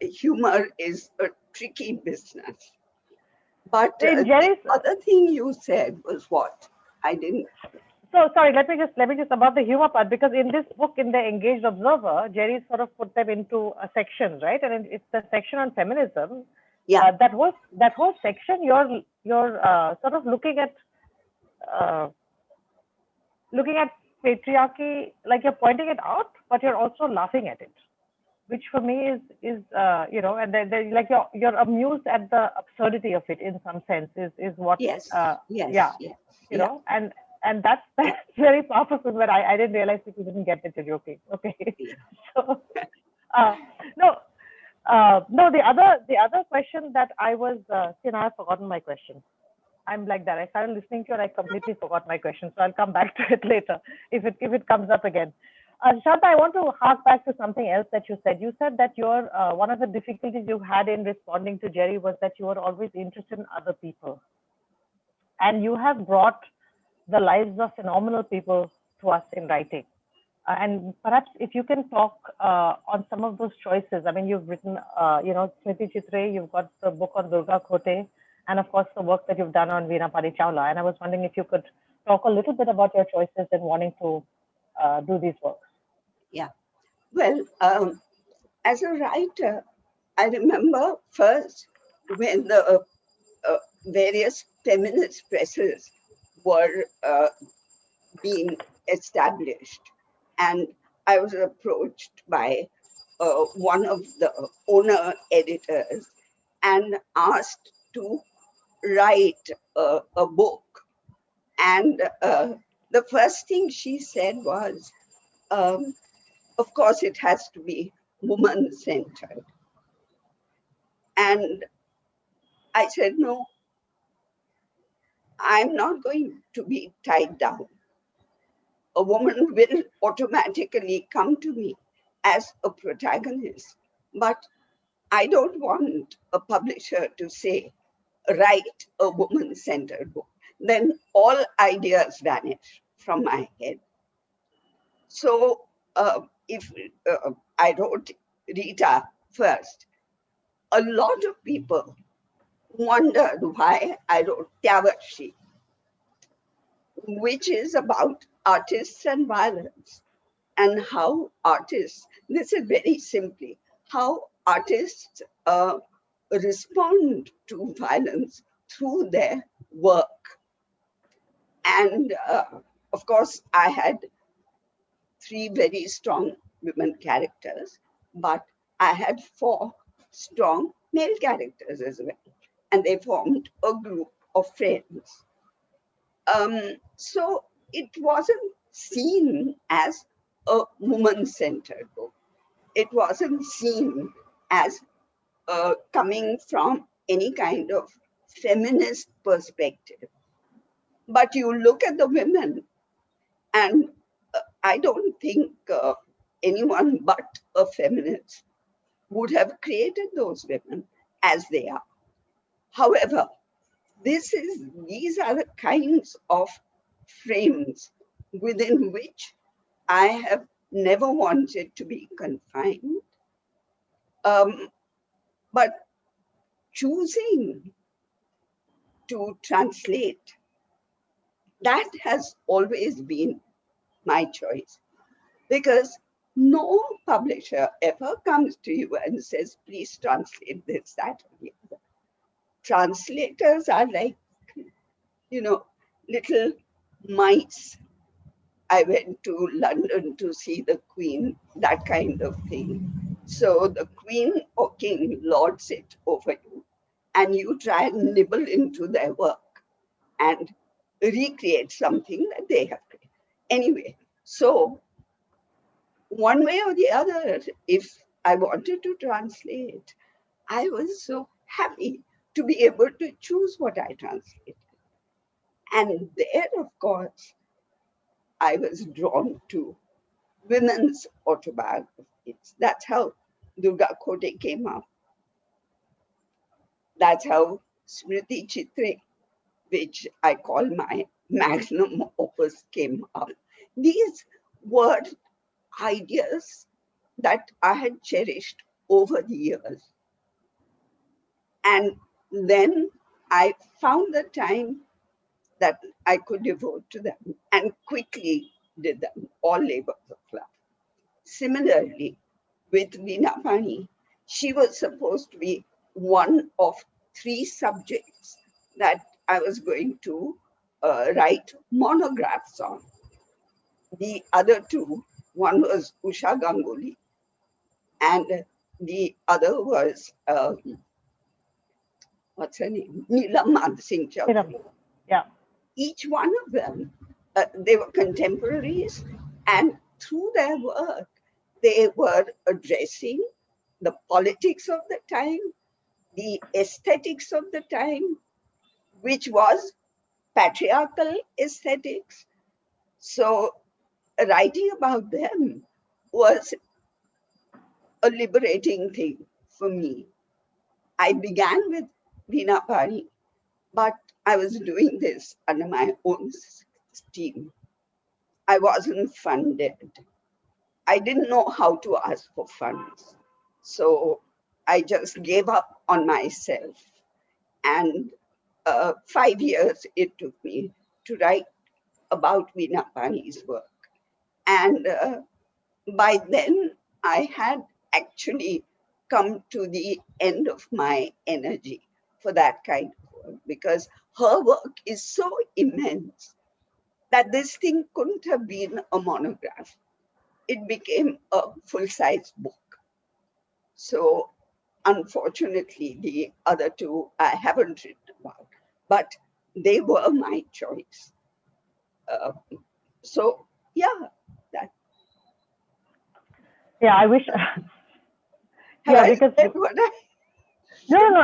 humor is a tricky business. But the other thing you said was what? I didn't. So sorry, let me just about the humor part, because in this book, in the Engaged Observer, Jerry sort of put them into a section, right? And it's the section on feminism. Yeah. That whole section, you're sort of looking at patriarchy, like you're pointing it out, but you're also laughing at it, which for me is and then like you're amused at the absurdity of it in some sense, is what. Yes. Yeah. And that's very powerful, but I didn't realize people didn't get it. You're joking. Okay. Yeah. So no, the other question that I was I've forgotten my question. I'm like that. I started listening to it, I completely forgot my question. So I'll come back to it later if it comes up again. Shanta, I want to hark back to something else that you said. You said that your one of the difficulties you had in responding to Jerry was that you were always interested in other people. And you have brought the lives of phenomenal people to us in writing. And perhaps if you can talk on some of those choices. I mean, you've written, Smriti Chitre, you've got the book on Durga Khote, and of course the work that you've done on Veena Pari Chawla. And I was wondering if you could talk a little bit about your choices in wanting to do these works. Yeah. Well, as a writer, I remember first when the various feminist presses were being established, and I was approached by one of the owner editors and asked to write a book. And the first thing she said was, of course, it has to be woman-centered. And I said, no, I'm not going to be tied down. A woman will automatically come to me as a protagonist, but I don't want a publisher to say, write a woman-centered book. Then all ideas vanish from my head. So if I wrote Rita first, a lot of people wondered why I wrote Tyavarshi, which is about artists and violence, and how artists, this is very simply, how artists respond to violence through their work. And of course, I had three very strong women characters, but I had four strong male characters as well. And they formed a group of friends. So it wasn't seen as a woman-centered book. It wasn't seen as coming from any kind of feminist perspective. But you look at the women, and I don't think anyone but a feminist would have created those women as they are. However, these are the kinds of frames within which I have never wanted to be confined. But choosing to translate, that has always been my choice, because no publisher ever comes to you and says, please translate this, that, or the other. Translators are like, little mice. I went to London to see the Queen, that kind of thing. So the Queen or King lords it over you, and you try and nibble into their work and recreate something that they have created. Anyway, so one way or the other, if I wanted to translate, I was so happy to be able to choose what I translated. And there, of course, I was drawn to women's autobiographies. That's how Durga Khode came up. That's how Smriti Chitre, which I call my magnum opus, came up. These were ideas that I had cherished over the years. And then I found the time that I could devote to them, and quickly did them, all labors of love. Similarly, with Veena Pani, she was supposed to be one of three subjects that I was going to write monographs on. The other two, one was Usha Ganguly, and the other was, what's her name? Neelam Singh Chaudhary. Yeah. Each one of them, they were contemporaries, and through their work, they were addressing the politics of the time, the aesthetics of the time, which was patriarchal aesthetics. So writing about them was a liberating thing for me. I began with Veena Pani, but I was doing this under my own steam. I wasn't funded. I didn't know how to ask for funds. So I just gave up on myself. And 5 years it took me to write about Veena Pani's work. And by then, I had actually come to the end of my energy for that kind of work, because her work is so immense that this thing couldn't have been a monograph. It became a full-size book. So unfortunately, the other two I haven't written about, but they were my choice. So yeah, that. Yeah, I wish. Have Yeah, I because said what I no,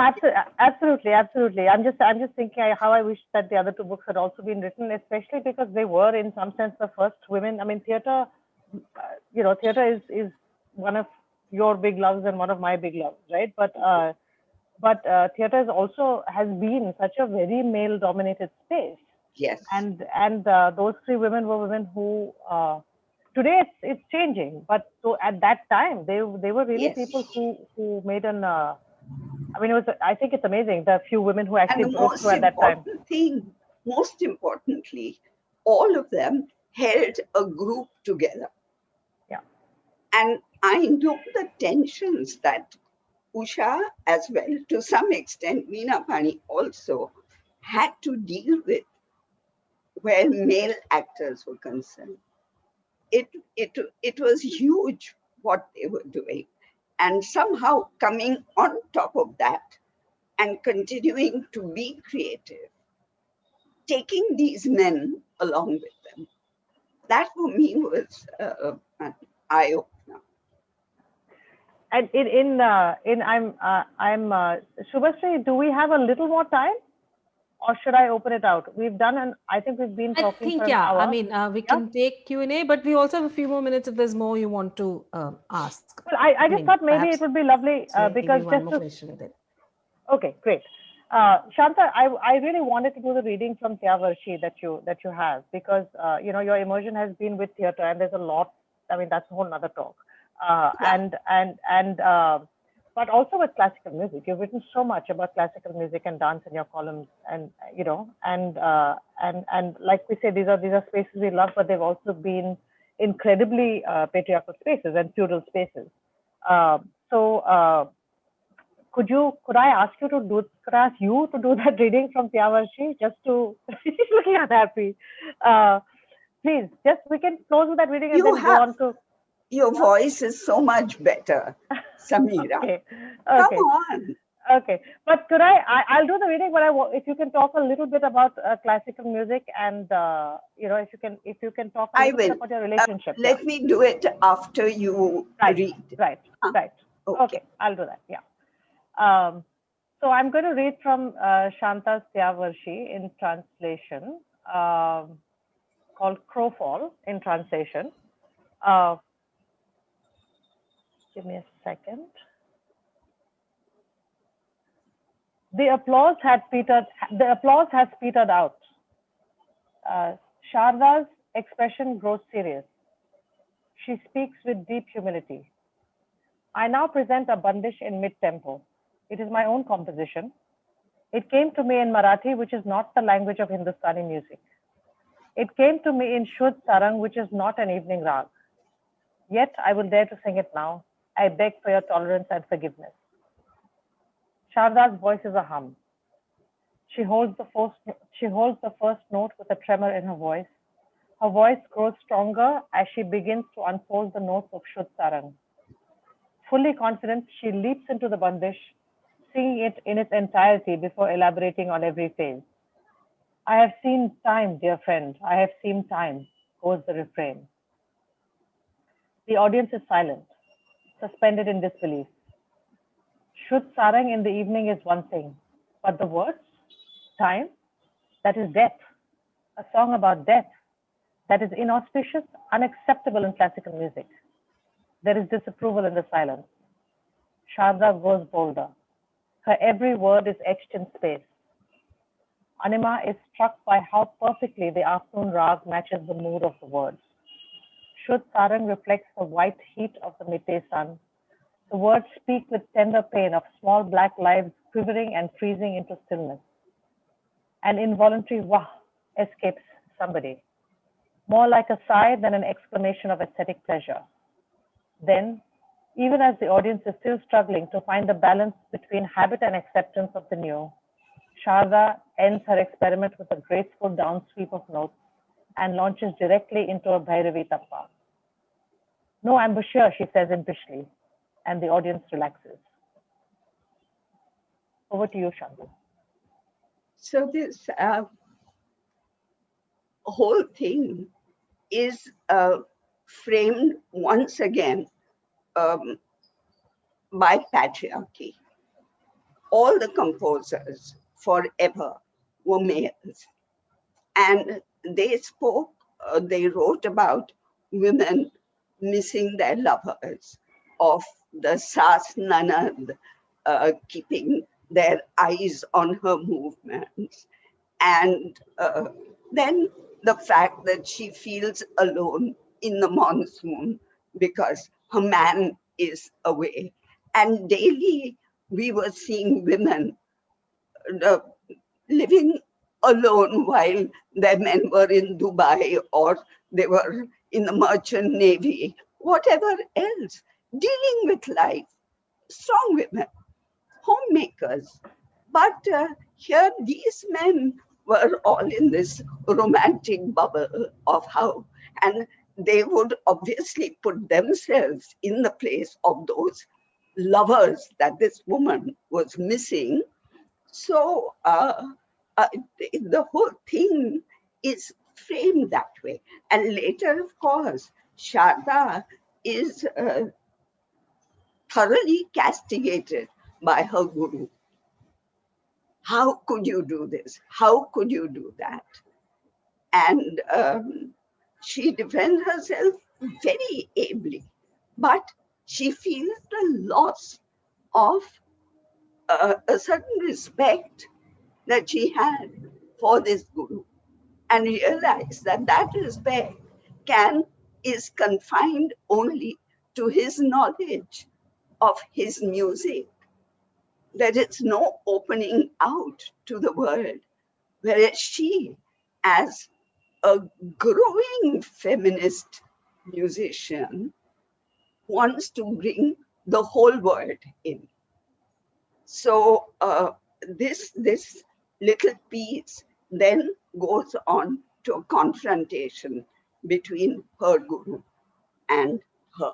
absolutely. I'm just thinking how I wish that the other two books had also been written, especially because they were, in some sense, the first women. I mean, theater, theater is one of your big loves and one of my big loves, right? But theater is also has been such a very male-dominated space, Yes. and those three women were women who today it's changing, but so at that time they were really Yes. people who made an I mean, I think it's amazing the few women who And actually the broke through at that time. most importantly, all of them held a group together. Yeah. And I know the tensions that Usha as well, to some extent, Veena Pani also had to deal with where male actors were concerned. It was huge what they were doing. And somehow coming on top of that and continuing to be creative, taking these men along with them, that for me was an eye opener. And I'm Subasri, do we have a little more time, or should I open it out? I think we've been I talking think, for an yeah, I hour. mean, we Yeah? can take Q&A, but we also have a few more minutes if there's more you want to ask. Well, I just thought maybe it would be lovely because one just more to. question with it. Okay, great. Shanta, I really wanted to do the reading from Tyavarshi that you have, because your immersion has been with theater, and there's a lot. I mean, that's a whole nother talk. But also with classical music, you've written so much about classical music and dance in your columns, and like we say, these are spaces we love, but they've also been incredibly patriarchal spaces and feudal spaces. Could I ask you to do that reading from Tyavarshi? Just to, she's looking unhappy. Please, we can close with that reading and then go on to. Your voice is so much better, Sameera. Okay. Come on. Okay, but I'll do the reading, but if you can talk a little bit about classical music, and if you can talk a little bit about your relationship. Let me do it after you read. Right. Okay, I'll do that. Yeah. So I'm going to read from Shanta's Tyavarshi in translation, called Crowfall in translation. Give me a second. The applause has petered out. Sharda's expression grows serious. She speaks with deep humility. I now present a bandish in mid-tempo. It is my own composition. It came to me in Marathi, which is not the language of Hindustani music. It came to me in Shuddh Sarang, which is not an evening rag. Yet I will dare to sing it now. I beg for your tolerance and forgiveness. Sharda's voice is a hum. She holds the first note with a tremor in her voice. Her voice grows stronger as she begins to unfold the notes of Shuddh Sarang. Fully confident, she leaps into the bandish, singing it in its entirety before elaborating on every phase. I have seen time, dear friend, I have seen time, goes the refrain. The audience is silent, suspended in disbelief. Shuddh Sarang in the evening is one thing, but the words, time, that is death, a song about death, that is inauspicious, unacceptable in classical music. There is disapproval in the silence. Sharda grows bolder. Her every word is etched in space. Anima is struck by how perfectly the afternoon rag matches the mood of the words. Shuddh Sarang reflects the white heat of the midday sun. The words speak with tender pain of small black lives quivering and freezing into stillness. An involuntary wah escapes somebody, more like a sigh than an exclamation of aesthetic pleasure. Then, even as the audience is still struggling to find the balance between habit and acceptance of the new, Sharda ends her experiment with a graceful downsweep of notes and launches directly into a Bhairavi tappa. No embouchure, she says impishly, and the audience relaxes. Over to you, Shanta. So this whole thing is framed once again by patriarchy. All the composers forever were males, and they wrote about women missing their lovers, of the Sas Nanad keeping their eyes on her movements, and then the fact that she feels alone in the monsoon because her man is away. And daily we were seeing women living alone while their men were in Dubai or they were in the merchant navy, whatever else, dealing with life. Strong women. homemakers. But here, these men were all in this romantic bubble of how, and they would obviously put themselves in the place of those lovers that this woman was missing. So the whole thing is framed that way. And later, of course, Shanta is thoroughly castigated by her guru. How could you do this? How could you do that? And she defends herself very ably, but she feels the loss of a certain respect that she had for this guru, and realize that that respect is confined only to his knowledge of his music. There is no opening out to the world, whereas she, as a growing feminist musician, wants to bring the whole world in. So this little piece then goes on to a confrontation between her guru and her.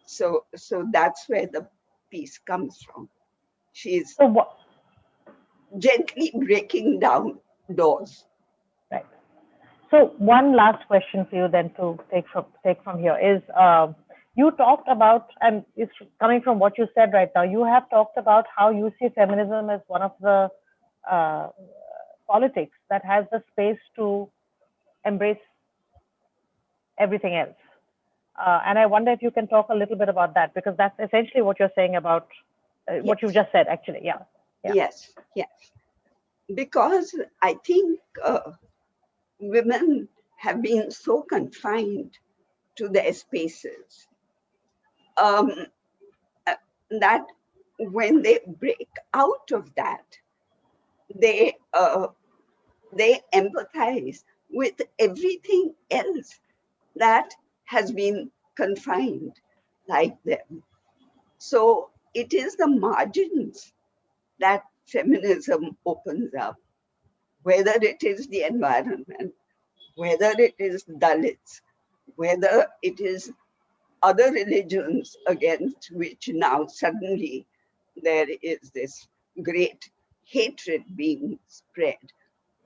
So that's where the piece comes from. She's gently breaking down doors. Right. So one last question for you then to take from here is, you talked about, and it's coming from what you said right now, you have talked about how you see feminism as one of the politics that has the space to embrace everything else. And I wonder if you can talk a little bit about that, because that's essentially what you're saying about what you just said, actually. Yeah. Yes. Because I think women have been so confined to their spaces that when they break out of that, they empathize with everything else that has been confined like them. So it is the margins that feminism opens up, whether it is the environment, whether it is Dalits, whether it is other religions against which now suddenly there is this great hatred being spread.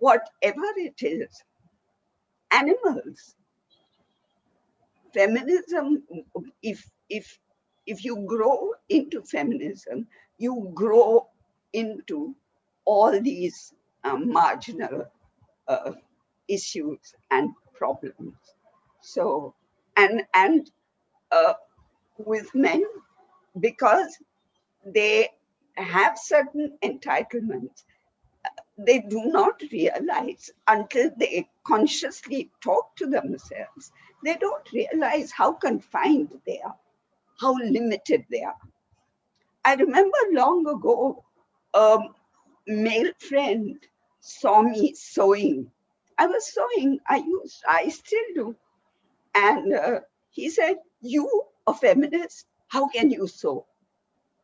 Whatever it is, animals, feminism, if you grow into feminism, you grow into all these marginal issues and problems. So, and with men, because they have certain entitlements, they do not realize until they consciously talk to themselves. They don't realize how confined they are, how limited they are. I remember long ago, a male friend saw me sewing. I was sewing, I still do. And he said, "You, a feminist, how can you sew?"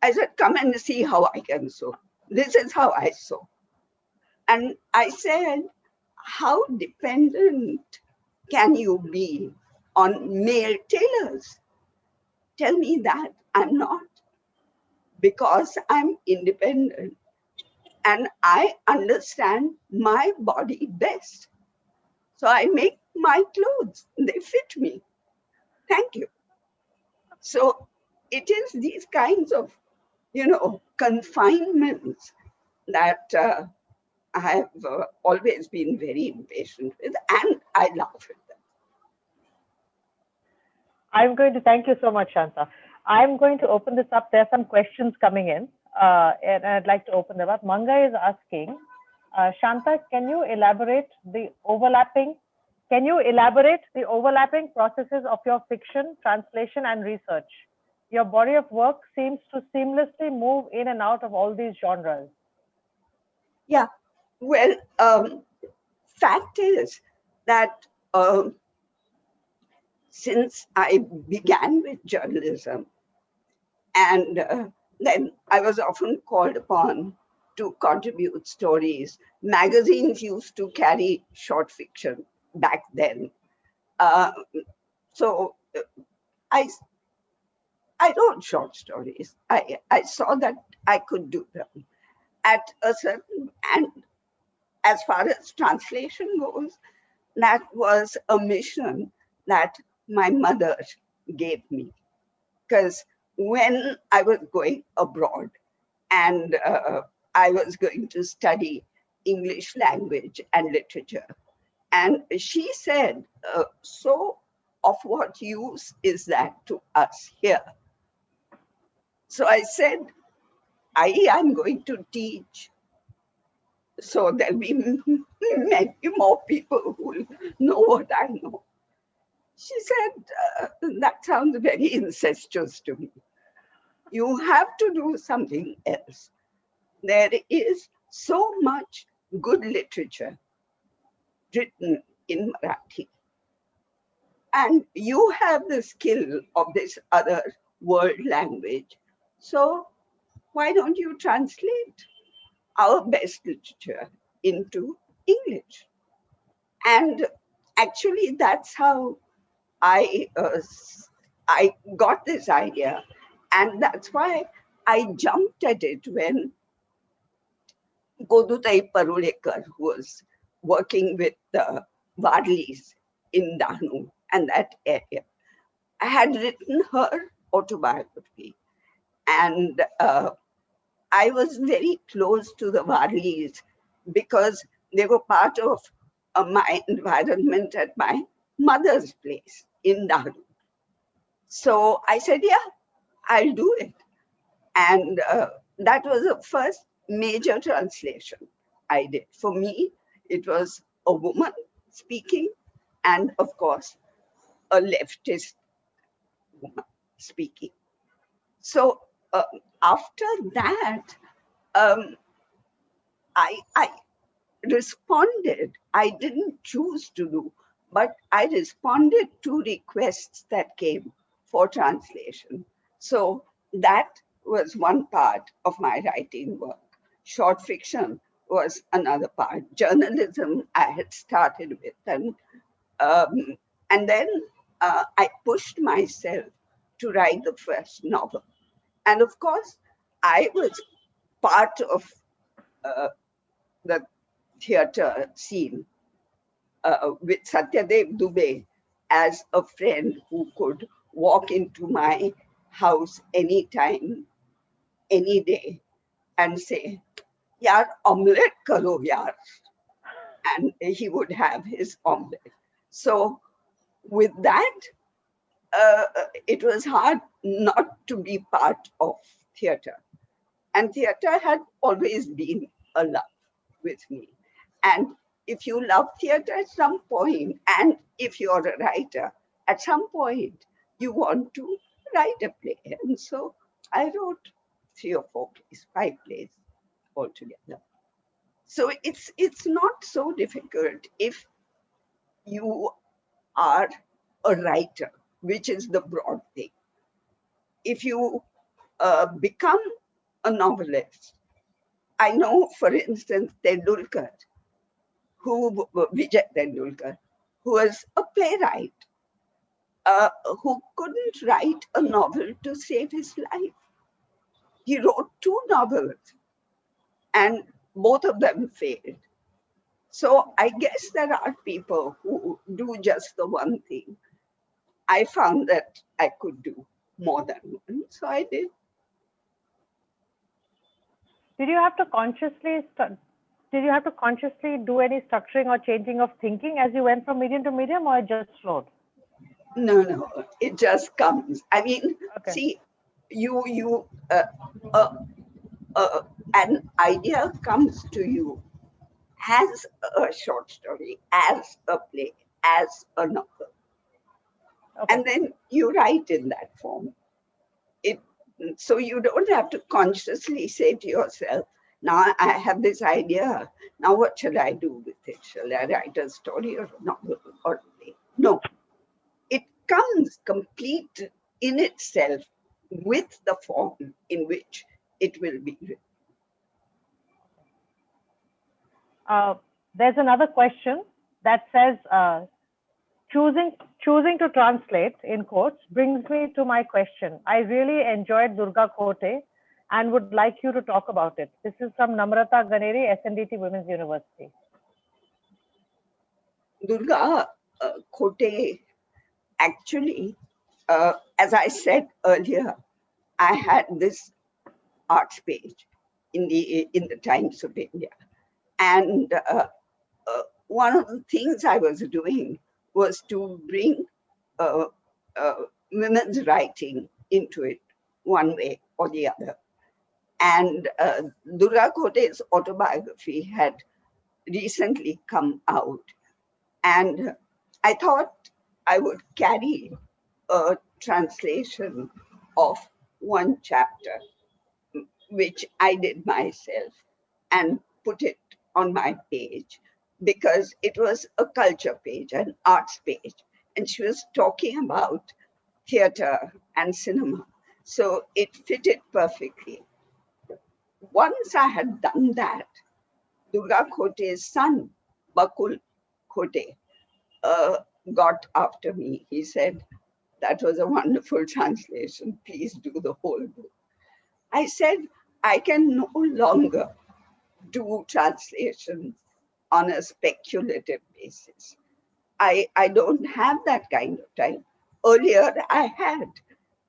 I said, "Come and see how I can sew. This is how I sew." And I said, "How dependent can you be on male tailors?" Tell me that. I'm not, because I'm independent and I understand my body best. So I make my clothes, they fit me. Thank you. So it is these kinds of, confinements that I have always been very impatient with, and I laugh at them. I'm going to thank you so much, Shanta. I'm going to open this up. There are some questions coming in, and I'd like to open them up. Manga is asking, Shanta, can you elaborate the overlapping processes of your fiction, translation, and research? Your body of work seems to seamlessly move in and out of all these genres. Yeah, well, fact is that since I began with journalism, and then I was often called upon to contribute stories. Magazines used to carry short fiction back then. Uh, so I, I wrote short stories. I saw that I could do them at a certain, and as far as translation goes, that was a mission that my mother gave me. Because when I was going abroad and I was going to study English language and literature, and she said, so of what use is that to us here? So I said, I'm going to teach. So there'll be many more people who will know what I know. She said, that sounds very incestuous to me. You have to do something else. There is so much good literature written in Marathi. And you have the skill of this other world language. So why don't you translate our best literature into English? And actually, that's how I got this idea. And that's why I jumped at it when Godutai Parulekar, who was working with the Wadlis in Dahnu and that area, I had written her autobiography. And I was very close to the Wadlis because they were part of my environment at my mother's place in Dahnu. So I said, yeah, I'll do it. And that was the first major translation I did. For me, it was a woman speaking, and of course, a leftist woman speaking. So after that, um, I responded. I didn't choose to do, but I responded to requests that came for translation. So that was one part of my writing work. Short fiction was another part. Journalism I had started with, and then I pushed myself to write the first novel. And of course, I was part of uh, the theater scene with Satyadev Dubey as a friend who could walk into my house anytime, any day, and say, "Yaar, omelette karo, yaar." And he would have his omelette. So, with that, it was hard not to be part of theater. And theater had always been a love with me. And if you love theater at some point, and if you're a writer, at some point you want to write a play. And so I wrote 3 or 4 plays, 5 plays altogether. So it's not so difficult if you are a writer, which is the broad thing. If you become a novelist, I know, for instance, Tendulkar, Vijay Tendulkar, who was a playwright, who couldn't write a novel to save his life. He wrote 2 novels, and both of them failed. So I guess there are people who do just the one thing. I found that I could do more than one, so I did. Did you have to consciously do any structuring or changing of thinking as you went from medium to medium, or it just flowed? No, it just comes. I mean, Okay. see, an idea comes to you as a short story, as a play, as a novel. Okay. And then you write in that form. It, so you don't have to consciously say to yourself, now I have this idea, now what shall I do with it? Shall I write a story or a novel or a play? No, it comes complete in itself with the form in which it will be written. There's another question that says, choosing to translate, in quotes, brings me to my question. I really enjoyed Durga Kote and would like you to talk about it. This is from Namrata Ganeri, SNDT Women's University. Durga Kote, actually, as I said earlier, I had this arts page in the Times of India. And one of the things I was doing was to bring women's writing into it one way or the other. And Durga Kote's autobiography had recently come out. And I thought I would carry a translation of one chapter, which I did myself, and put it on my page because it was a culture page, an arts page. And she was talking about theater and cinema. So it fitted perfectly. Once I had done that, Durga Kote's son, Bakul Kote, got after me. He said, "That was a wonderful translation. Please do the whole book." I said, I can no longer do translations on a speculative basis. I don't have that kind of time. Earlier I had,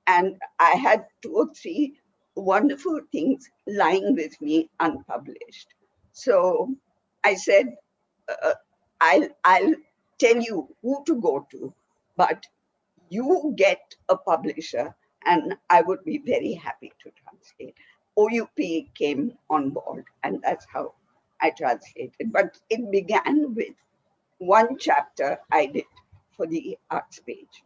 and I had 2 or 3 wonderful things lying with me unpublished. So I said, I'll tell you who to go to, but you get a publisher and I would be very happy to translate. OUP came on board and that's how I translated. But it began with one chapter I did for the arts page.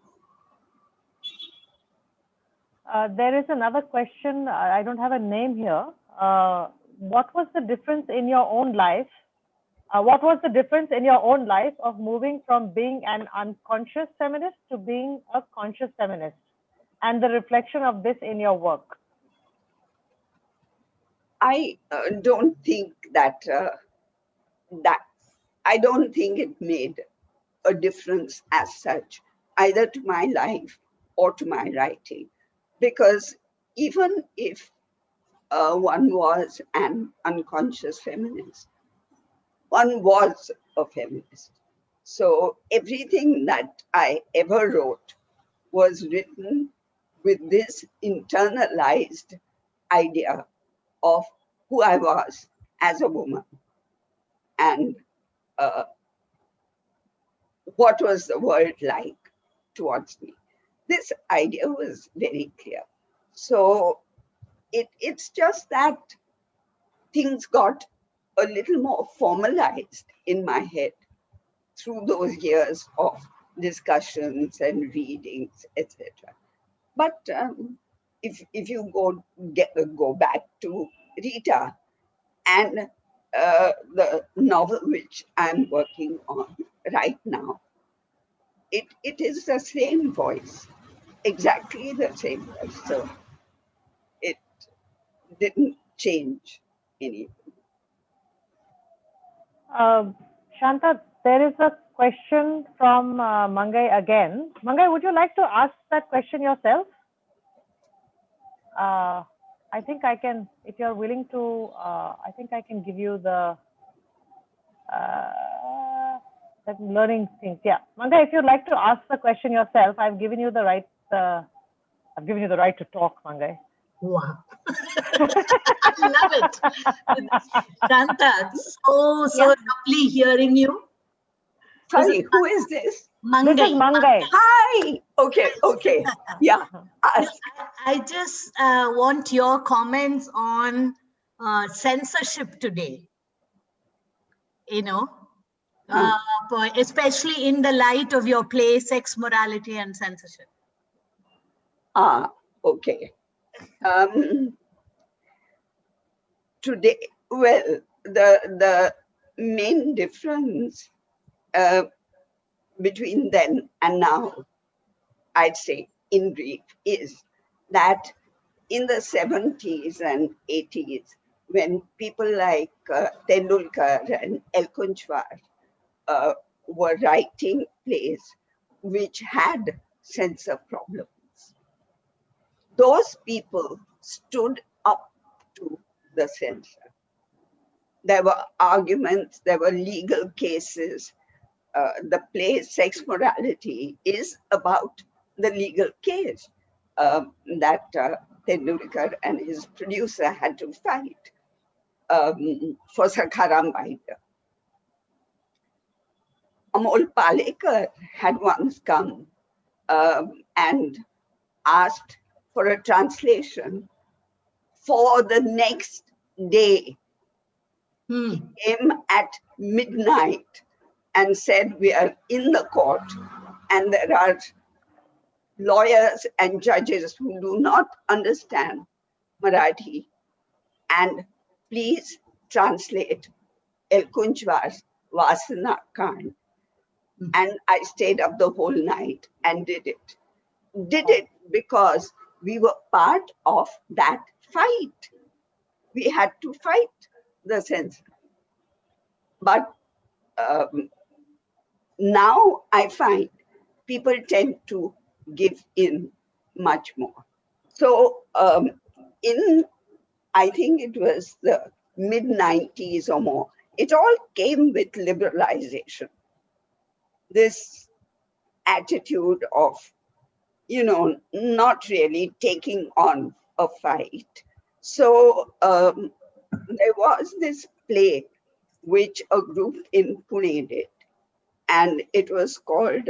There is another question. I don't have a name here. What was the difference in your own life? What was the difference in your own life of moving from being an unconscious feminist to being a conscious feminist, and the reflection of this in your work? I don't think that I don't think it made a difference as such, either to my life or to my writing, because even if one was an unconscious feminist, one was a feminist. So everything that I ever wrote was written with this internalized idea of who I was as a woman and what was the world like towards me. This idea was very clear. So it's just that things got a little more formalized in my head through those years of discussions and readings, etc. But if you go back to Rita and the novel which I'm working on right now, it is the same voice, exactly the same voice. So it didn't change anything. Shanta, there is a question from Mangai again. Mangai, would you like to ask that question yourself? I think I can, if you're willing to, I think I can give you the that learning things. Yeah, Mangai, if you'd like to ask the question yourself, I've given you the right. I've given you the right to talk, Mangai. Wow. I love it. Shanta, so lovely hearing you. Sorry, who is this? Mangai. This is Mangai. Hi. Okay. Yeah. I just want your comments on censorship today. You know, especially in the light of your play, Sex, Morality and Censorship. Okay. Today, well, the main difference between then and now, I'd say in brief, is that in the 70s and 80s, when people like Tendulkar and Elkunchwar were writing plays which had censor problems, those people stood up to the censor. There were arguments, there were legal cases. The play Sex Morality is about the legal case that Tendulkar and his producer had to fight for Sakharam Binder. Amol Palekar had once come and asked for a translation for the next day. He came at midnight and said, we are in the court and there are lawyers and judges who do not understand Marathi, and please translate Elkunchwar's Vasana Kand. And I stayed up the whole night and did it. Did it because we were part of that fight. We had to fight the censor. But now I find people tend to give in much more. So I think it was the mid-90s or more, it all came with liberalization. This attitude of, not really taking on a fight. So there was this play which a group in Pune did, and it was called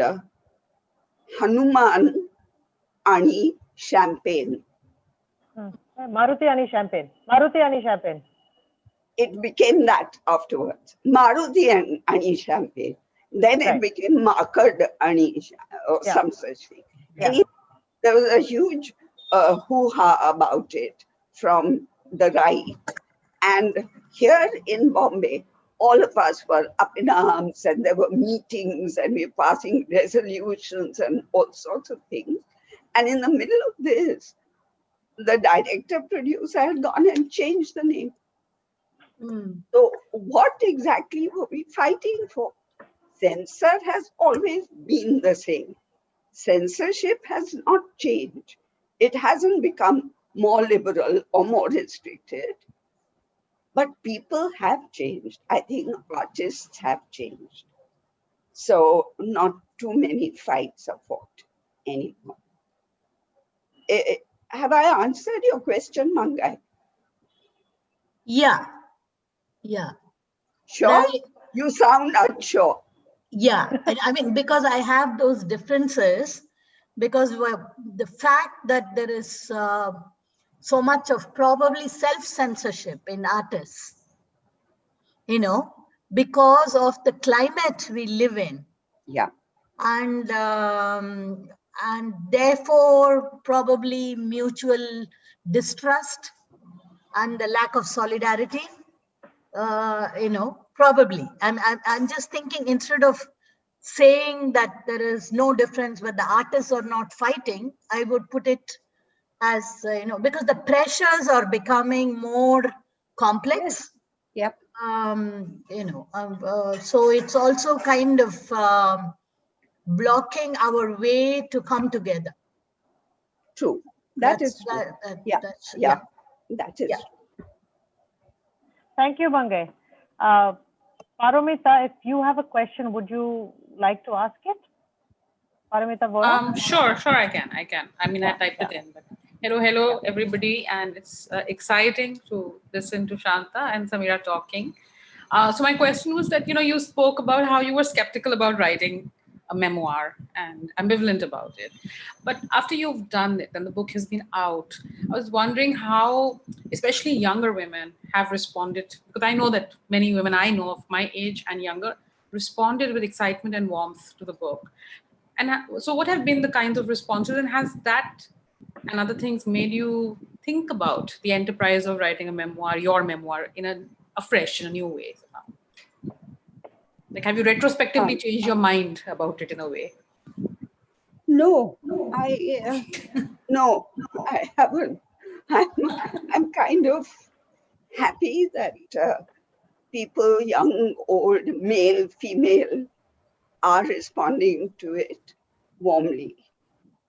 Hanuman Ani Champagne. Maruti Ani Champagne. Maruti Ani Champagne. It became that afterwards. Maruti Ani Champagne. Then it became Makad Ani or some such thing. And there was a huge hoo-ha about it from the right. And here in Bombay, all of us were up in arms and there were meetings and we were passing resolutions and all sorts of things. And in the middle of this, the director producer had gone and changed the name. So what exactly were we fighting for? Censor has always been the same. Censorship has not changed. It hasn't become more liberal or more restricted. But people have changed. I think artists have changed. So not too many fights are fought anymore. Have I answered your question, Mangai? Yeah. Sure? You sound unsure. Yeah, I mean, because I have those differences, because the fact that there is so much of probably self-censorship in artists, because of the climate we live in. Yeah. And therefore probably mutual distrust and the lack of solidarity, probably. I'm just thinking, instead of saying that there is no difference whether the artists are not fighting, I would put it as, because the pressures are becoming more complex. Yep. So it's also kind of blocking our way to come together. True. That is true. That is true. Thank you, Mangai. Paramita, if you have a question, would you like to ask it? Paramita Vora? Sure, I can. I mean, I typed it in. But hello, everybody, and it's exciting to listen to Shanta and Sameera talking. So my question was that, you spoke about how you were skeptical about writing a memoir and ambivalent about it. But after you've done it and the book has been out, I was wondering how, especially younger women, have responded, because I know that many women I know of my age and younger responded with excitement and warmth to the book. And so what have been the kinds of responses, and has that and other things made you think about the enterprise of writing a memoir, your memoir, in a new way? Like, have you retrospectively changed your mind about it in a way? No, I haven't. I'm kind of happy that people, young, old, male, female, are responding to it warmly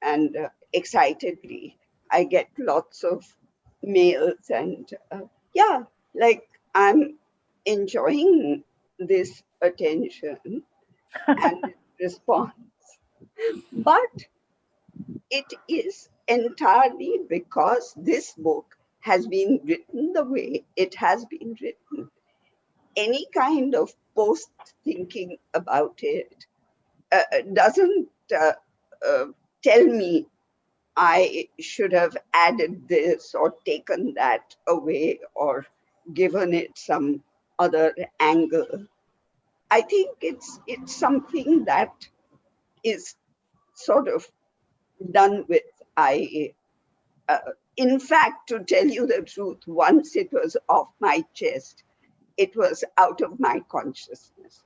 and excitedly. I get lots of mails and yeah, like I'm enjoying this attention and response. But it is entirely because this book has been written the way it has been written. Any kind of post thinking about it doesn't uh, tell me I should have added this or taken that away or given it some other angle. I think it's something that is sort of done with. Uh, in fact, to tell you the truth, once it was off my chest, it was out of my consciousness.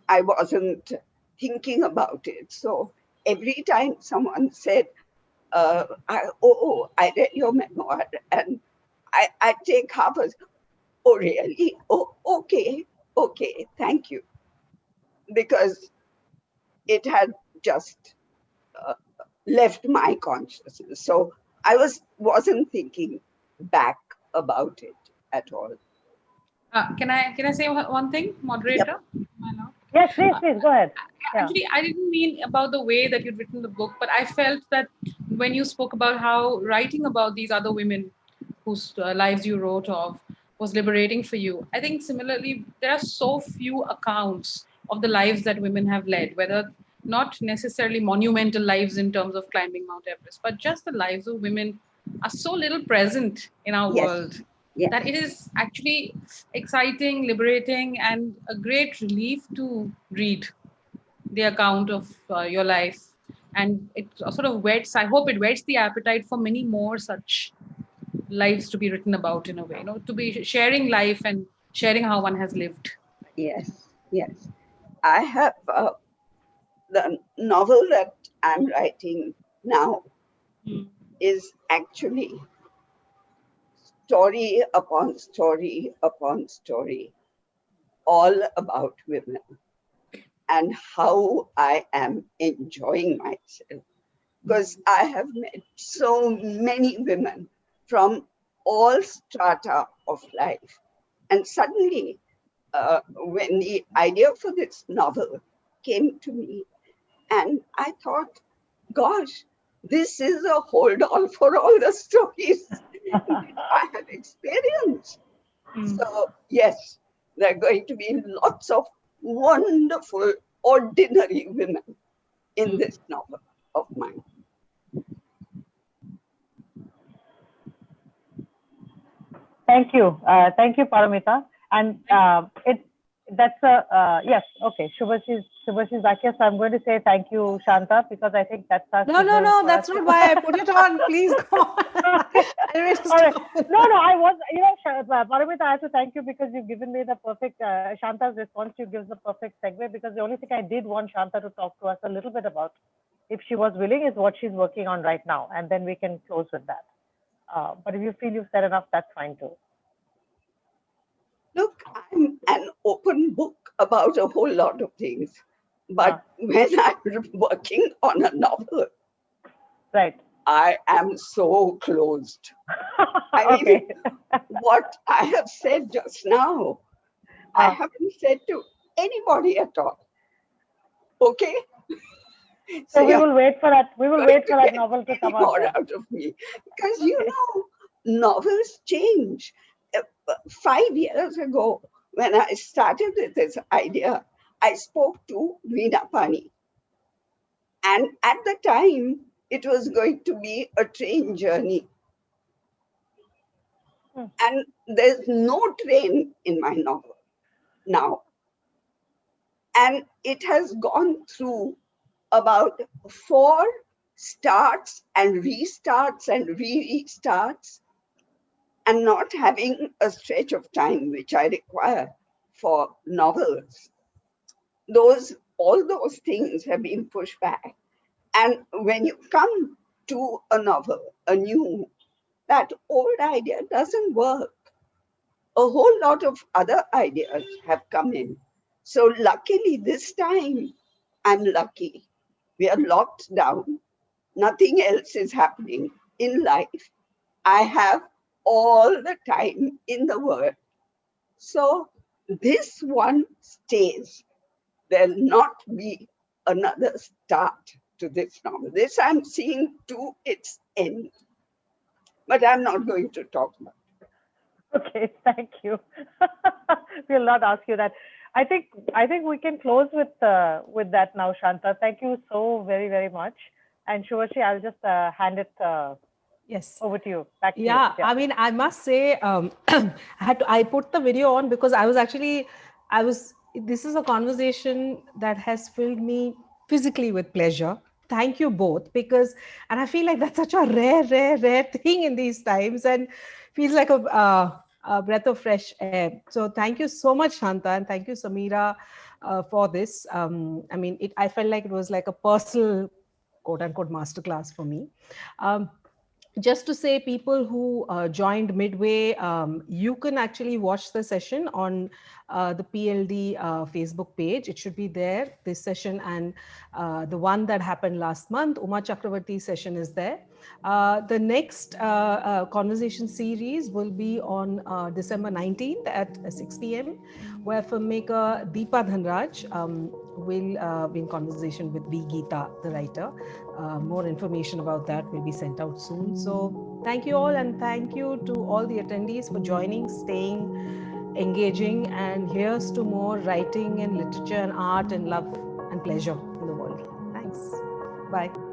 I wasn't thinking about it. So every time someone said, I read your memoir, and I take half a, oh, really? Oh, okay, thank you. Because it had just uh, left my consciousness. So I wasn't thinking back about it at all. Can I say one thing, moderator? Am I allowed? Yes, please, go ahead. Yeah. Actually, I didn't mean about the way that you'd written the book, but I felt that when you spoke about how writing about these other women whose lives you wrote of was liberating for you, I think similarly, there are so few accounts of the lives that women have led, whether not necessarily monumental lives in terms of climbing Mount Everest, but just the lives of women are so little present in our Yes. world Yes. that it is actually exciting, liberating, and a great relief to read the account of your life. And it sort of whets, I hope it whets the appetite for many more such lives to be written about in a way, to be sharing life and sharing how one has lived. Yes. I have the novel that I'm writing now is actually story upon story upon story, all about women and how I am enjoying myself. Because I have met so many women from all strata of life. And suddenly, when the idea for this novel came to me, and I thought, gosh, this is a hold all for all the stories I have experienced. So, yes, there are going to be lots of wonderful, ordinary women in this novel of mine. Thank you, Paramita. And yes, okay. Shubhashi's back here, so I'm going to say thank you, Shanta, because I think that's our No, that's not why I put it on. Please go on. All right. No, I was, Paramita, I have to thank you because you've given me the perfect, Shanta's response to you gives the perfect segue, because the only thing I did want Shanta to talk to us a little bit about, if she was willing, is what she's working on right now. And then we can close with that. But if you feel you've said enough, that's fine too. Look, I'm an open book about a whole lot of things. But when I'm working on a novel, right, I am so closed. I mean, what I have said just now, I haven't said to anybody at all. Okay? So we will wait for that. We will wait for that novel to come out. More out of me, because novels change. 5 years ago, when I started with this idea, I spoke to Veena Pani, and at the time, it was going to be a train journey. And there's no train in my novel now. And it has gone through about 4 starts and restarts and restarts, and not having a stretch of time which I require for novels. All those things have been pushed back. And when you come to a novel, a new that old idea doesn't work. A whole lot of other ideas have come in. So luckily this time, I'm lucky. We are locked down. Nothing else is happening in life. I have all the time in the world. So this one stays. There'll not be another start to this novel. This I'm seeing to its end. But I'm not going to talk about it. Okay, thank you. We'll not ask you that. I think we can close with that now, Shanta. Thank you so very, very much. And Subasri, I'll just hand it Yes. over to you. Back to you. Yeah, I mean, I must say, I put the video on because this is a conversation that has filled me physically with pleasure. Thank you both, and I feel like that's such a rare thing in these times, and feels like a breath of fresh air. So thank you so much, Shanta, and thank you, Sameera, for this. I mean, I felt like it was like a personal, quote unquote, masterclass for me. Just to say, people who joined midway, you can actually watch the session on the PLD Facebook page. It should be there, this session, and the one that happened last month, Uma Chakravarti's session, is there. The next conversation series will be on December 19th at 6 p.m, where filmmaker Deepa Dhanraj will be in conversation with B. Geeta, the writer. More information about that will be sent out soon. So thank you all, and thank you to all the attendees for joining, staying, engaging, and here's to more writing and literature and art and love and pleasure in the world. Thanks. Bye.